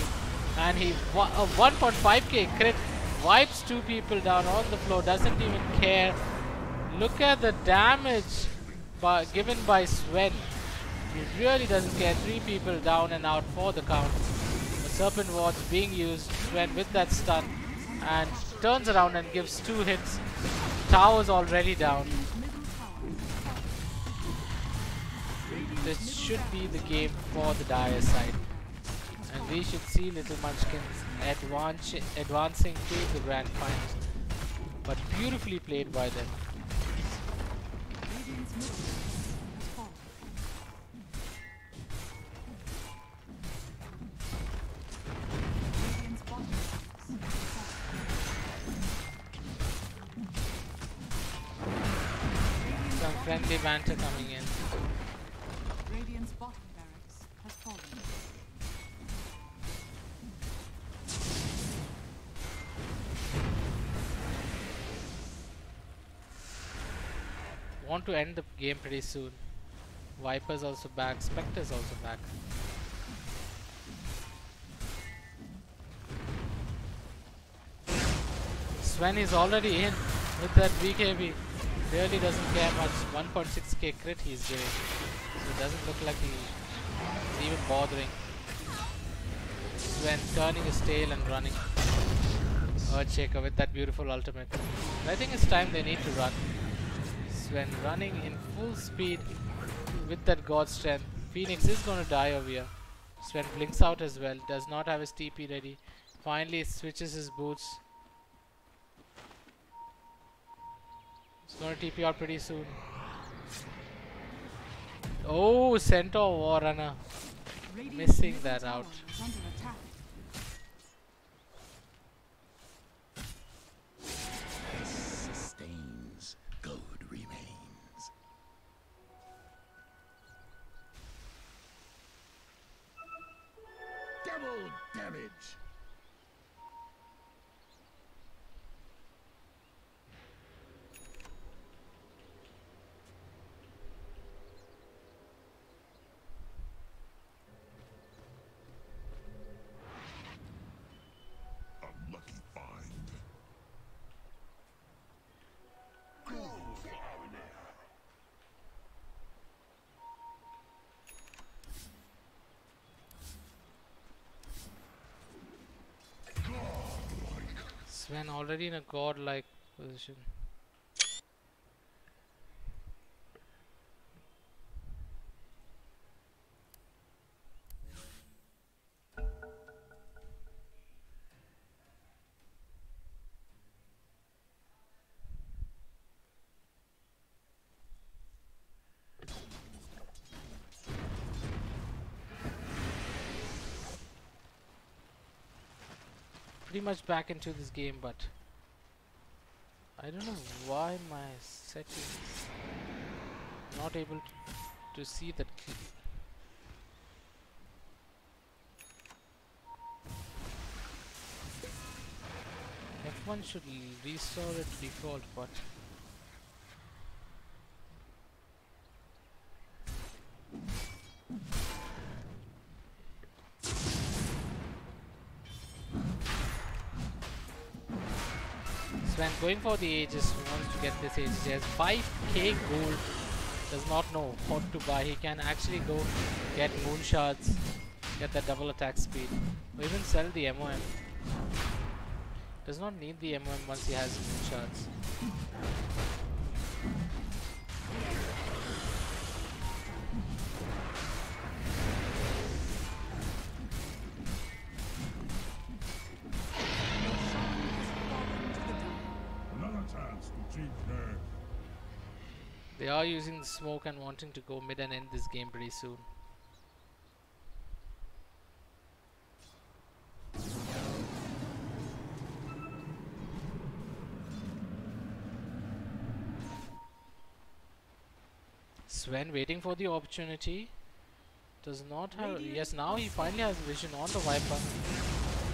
And he 1.5k crit. Wipes two people down on the floor. Doesn't even care. Look at the damage given by Sven. He really doesn't care. 3 people down and out for the count. The Serpent Wards being used. Sven with that stun. And turns around and gives 2 hits. Tower's already down. This should be the game for the Dire side. And we should see Little Munchkins advancing to the grand finals. But beautifully played by them. Some friendly banter coming in. Radiant's bottom barracks has fallen. Want to end the game pretty soon. Viper's also back. Spectre's also back. Sven is already in with that BKB. Really doesn't care much. 1.6k crit he's doing. So it doesn't look like he's even bothering. Sven turning his tail and running. Earthshaker with that beautiful ultimate. But I think it's time they need to run. Sven running in full speed with that god strength. Phoenix is going to die over here. Sven blinks out as well. Does not have his TP ready. Finally switches his boots. He's going to TP out pretty soon. Oh, Centaur Warrunner. Missing that out. Sustains, gold remains. Double damage. Sven already in a godlike position. Pretty much back into this game, but I don't know why my settings not able to see that key. F1 should restore it to default, but Sven going for the Aegis, wants to get this Aegis. He has 5k gold, does not know what to buy. He can actually go get moon shards, get that double attack speed, or even sell the MOM. Does not need the MM once he has moonshots. Another chance to cheat there. They are using the smoke and wanting to go mid and end this game pretty soon. Sven waiting for the opportunity. Does not have. Yes, now he finally has vision on the Viper.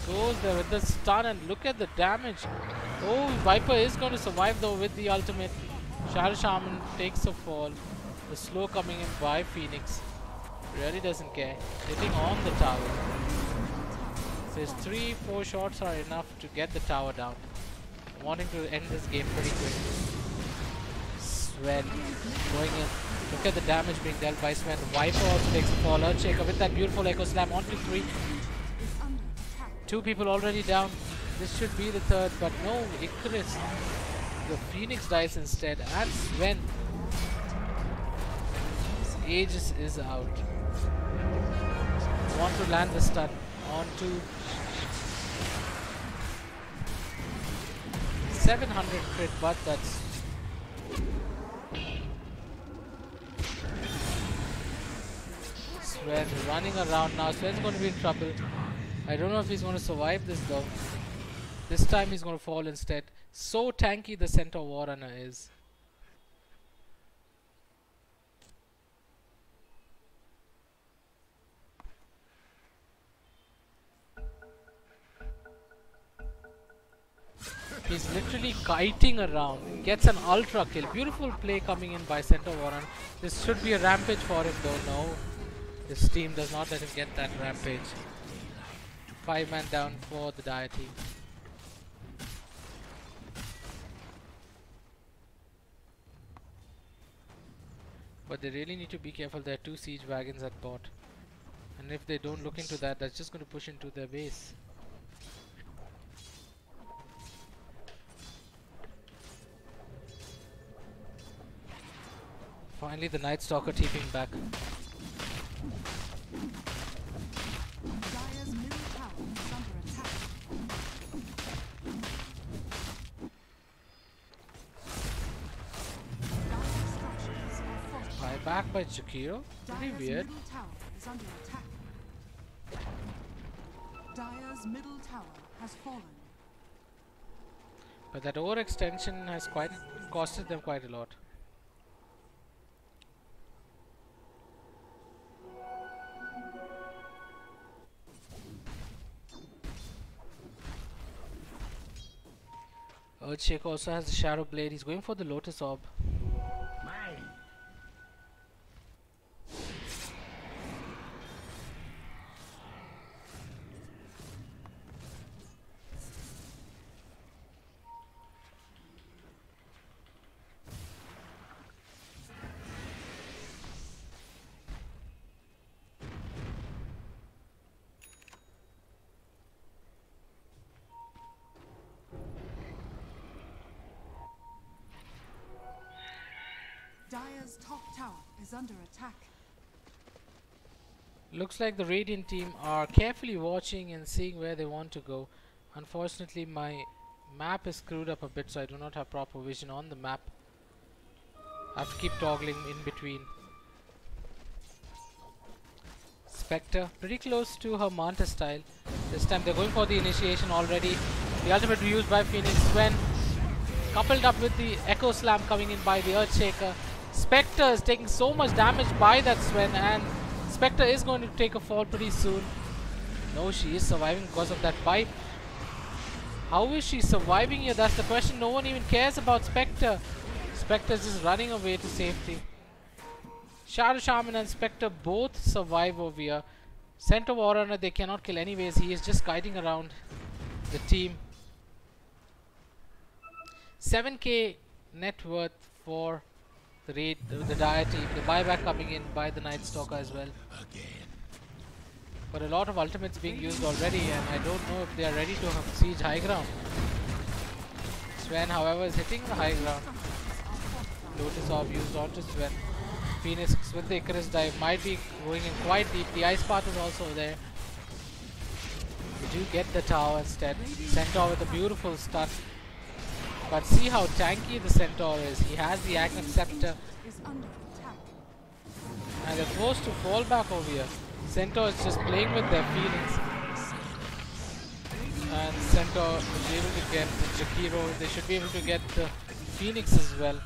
Goes there with the stun and look at the damage. Oh, Viper is going to survive though with the ultimate. Shadow Shaman takes a fall. The slow coming in by Phoenix. Really doesn't care. Hitting on the tower. Says 3-4 shots are enough to get the tower down. Wanting to end this game pretty quick. Sven going in. Look at the damage being dealt by Sven. Viper also takes a fall. Earthshaker with that beautiful Echo Slam onto 3. 2 people already down. This should be the third, but no, Icarus. The Phoenix dies instead, and Sven. Aegis is out. Want to land the stun onto 700 crit, but that's Sven running around now. Sven's going to be in trouble. I don't know if he's going to survive this though. This time he's going to fall instead. So tanky the Centaur Warrunner is. He's literally kiting around. Gets an ultra kill. Beautiful play coming in by Centaur Warrunner. This should be a rampage for him though. No. His team does not let him get that rampage. 5-man down for the Dire team. But they really need to be careful. There are 2 siege wagons at bot. And if they don't look into that, that's just going to push into their base. Finally the Night Stalker TPing back. Dire's middle tower is under attack. Dire structures are fortified. Back by Jakiro. Pretty Dire's weird. middle tower is under attack. Dire's middle tower has fallen. But that overextension has quite costed them quite a lot. Earthshaker also has the Shadow Blade. He's going for the Lotus Orb. Dire's top tower is under attack. Looks like the Radiant team are carefully watching and seeing where they want to go. Unfortunately, my map is screwed up a bit, so I do not have proper vision on the map. I have to keep toggling in between. Spectre, pretty close to her Manta style. This time they're going for the initiation already. The ultimate used by Phoenix. Sven, coupled up with the Echo Slam coming in by the Earthshaker. Spectre is taking so much damage by that Sven, and Spectre is going to take a fall pretty soon. No, she is surviving because of that pipe. How is she surviving here? That's the question. No one even cares about Spectre. Spectre is just running away to safety. Shadow Shaman and Spectre both survive over here. Centaur Warrunner they cannot kill anyways. He is just kiting around the team. 7k net worth for the Dire team. The buyback coming in by the Night Stalker as well. But a lot of ultimates being used already, and I don't know if they are ready to have siege high ground. Sven, however, is hitting the high ground. Lotus Orb used onto Sven. Phoenix with the Icarus dive might be going in quite deep. The Ice Path is also there. They do get the tower instead. Centaur with a beautiful stun. But see how tanky the Centaur is. He has the Aghanim Scepter. And they're forced to fall back over here. Centaur is just playing with their feelings. And Centaur is able to get the Jakiro. They should be able to get the Phoenix as well.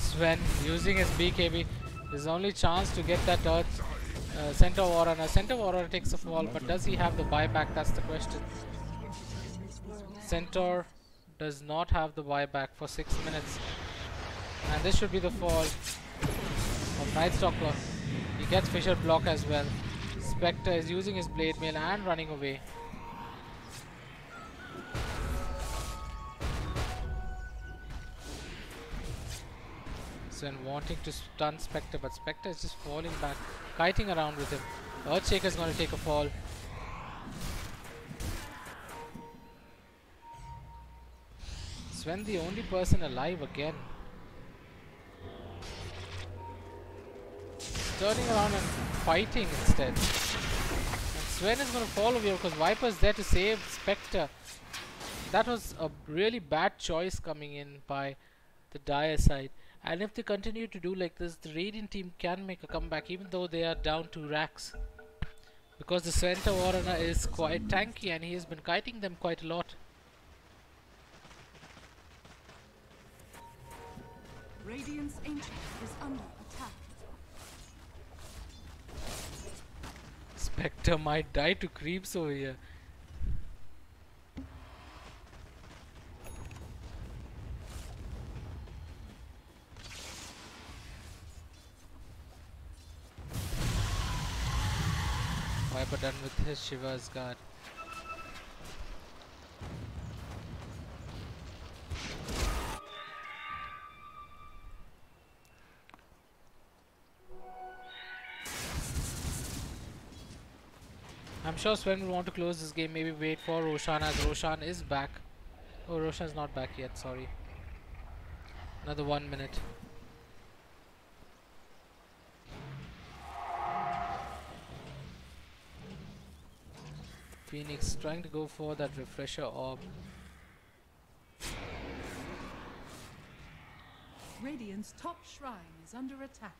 Sven using his BKB. His only chance to get that Earth Centaur Warrunner. Centaur Warrunner takes a fall, but does he have the buyback? That's the question. Centaur does not have the buyback for 6 minutes. And this should be the fall of Night Stalker. He gets Fisher block as well. Spectre is using his blade mail and running away. Sven wanting to stun Spectre, but Spectre is just falling back, kiting around with him. Earthshaker is going to take a fall. Sven the only person alive again. Turning around and fighting instead. And Sven is going to fall over here because Viper's there to save Spectre. That was a really bad choice coming in by the Dire side. And if they continue to do like this, the Radiant team can make a comeback even though they are down 2 racks. Because the Centaur Warrunner is quite tanky and he has been kiting them quite a lot. Radiant's Ancient is under attack. Spectre might die to creeps over here. Viper done with his Shiva's guard. I'm sure Sven will want to close this game, maybe wait for Roshan as Roshan is back. Oh, Roshan is not back yet, sorry. Another 1 minute. Phoenix trying to go for that refresher orb. Radiant's top shrine is under attack.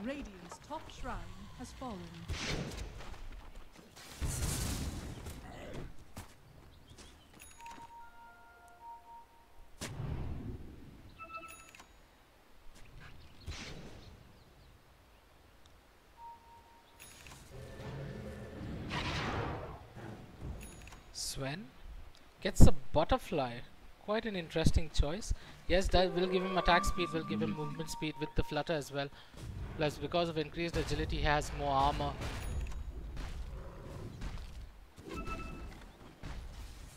Radiant's top shrine has fallen. Sven gets a butterfly. Quite an interesting choice. Yes, that will give him attack speed, will give him movement speed with the flutter as well. Plus, because of increased agility, he has more armor.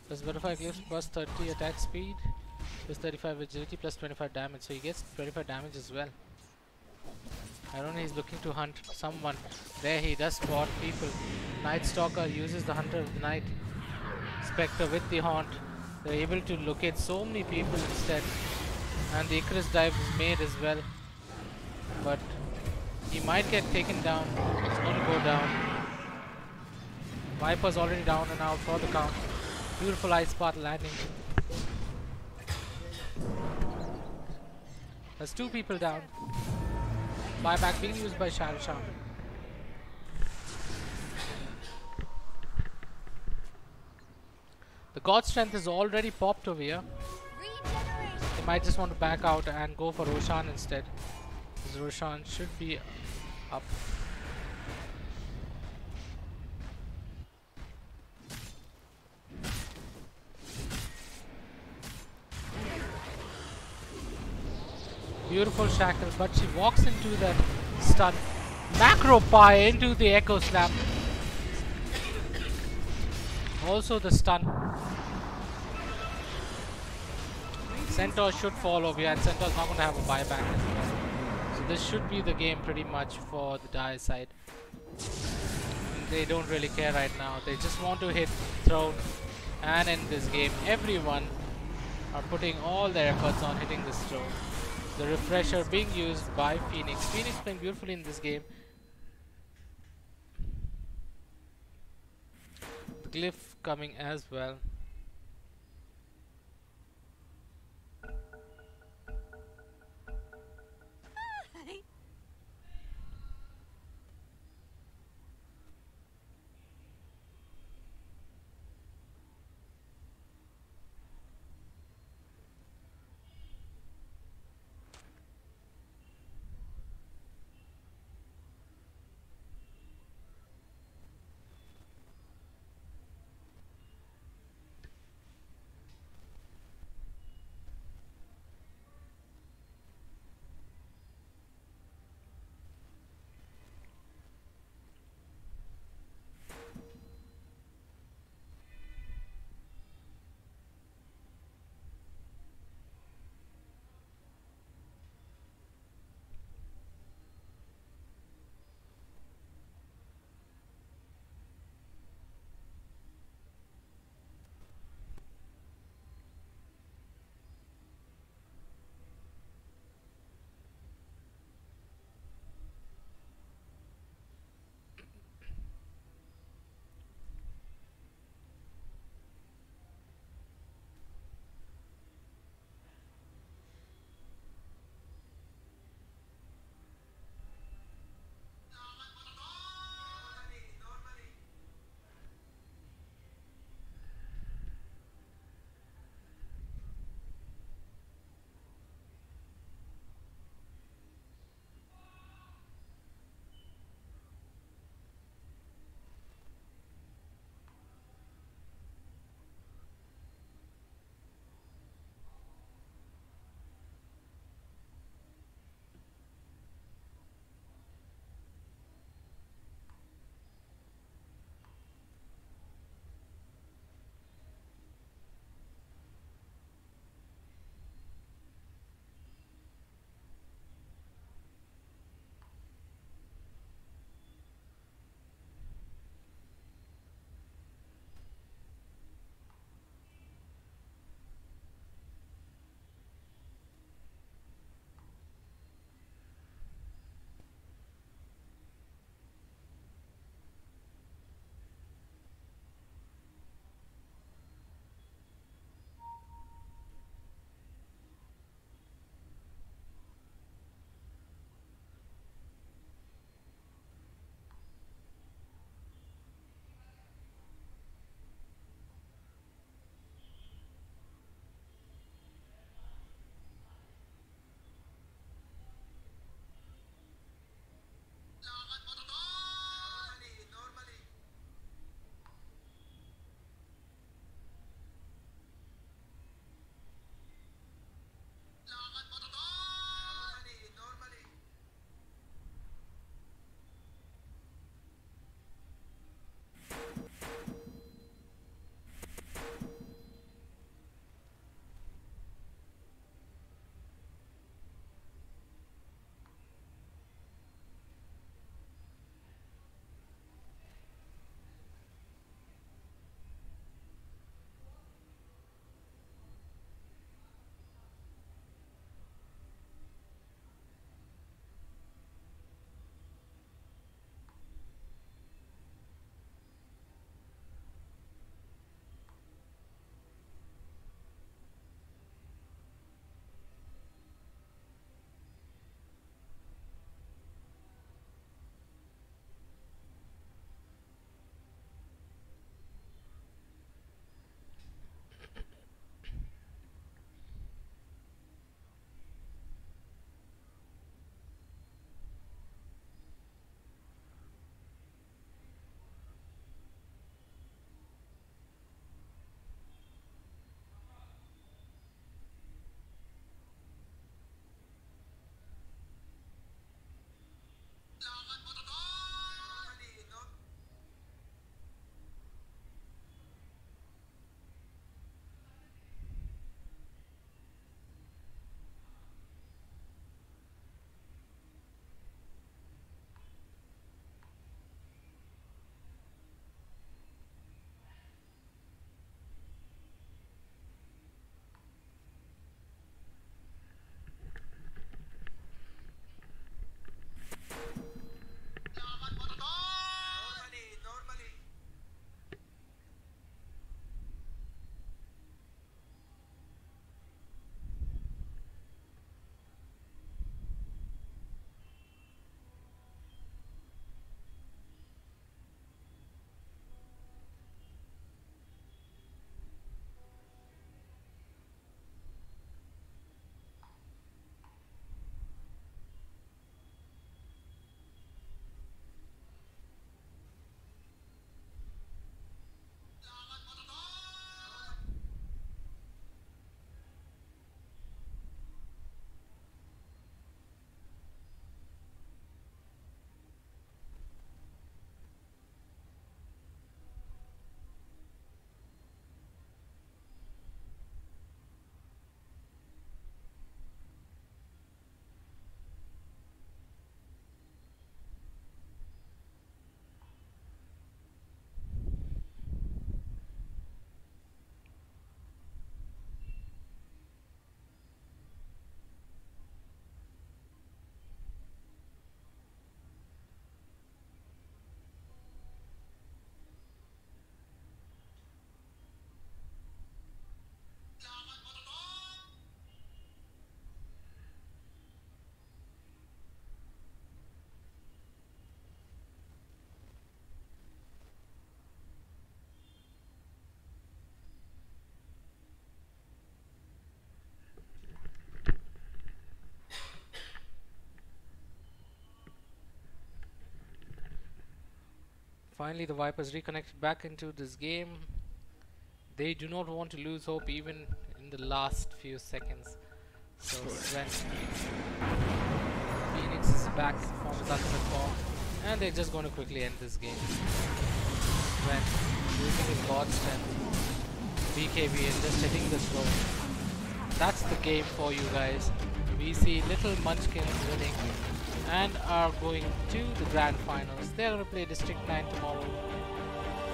Plus butterfly gives plus 30 attack speed, plus 35 agility, plus 25 damage. So he gets 25 damage as well. I don't know, he's looking to hunt someone. There he does spot people. Night Stalker uses the Hunter of the Night. Spectre with the Haunt. They're able to locate so many people instead. And the Icarus dive is made as well. But he might get taken down. He's going to go down. Viper's already down and out for the count. Beautiful Ice Path landing. There's 2 people down. Buyback being used by Sharashan. The God Strength is already popped over here. They might just want to back out and go for Roshan instead. Because Roshan should be up. Beautiful shackle, but she walks into that stun. Macro Pie into the Echo Slam. Also the stun. Centaur should fall over here, and Centaur's not going to have a buyback as well. So this should be the game pretty much for the Dire side. They don't really care right now. They just want to hit throne and end this game. Everyone are putting all their efforts on hitting this throne. The refresher being used by Phoenix. Phoenix playing beautifully in this game. The glyph coming as well. Finally, the Vipers reconnected back into this game. They do not want to lose hope even in the last few seconds. So Sven, Phoenix is back from his ultimate form, and they're just going to quickly end this game. Sven using his god strength, BKB, and just hitting the throw. That's the game for you guys. We see Little Munchkins winning and are going to the grand finals. They're going to play District 9 tomorrow,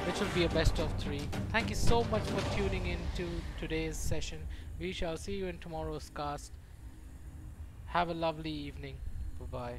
which will be a best of 3. Thank you so much for tuning in to today's session. We shall see you in tomorrow's cast. Have a lovely evening. Bye bye.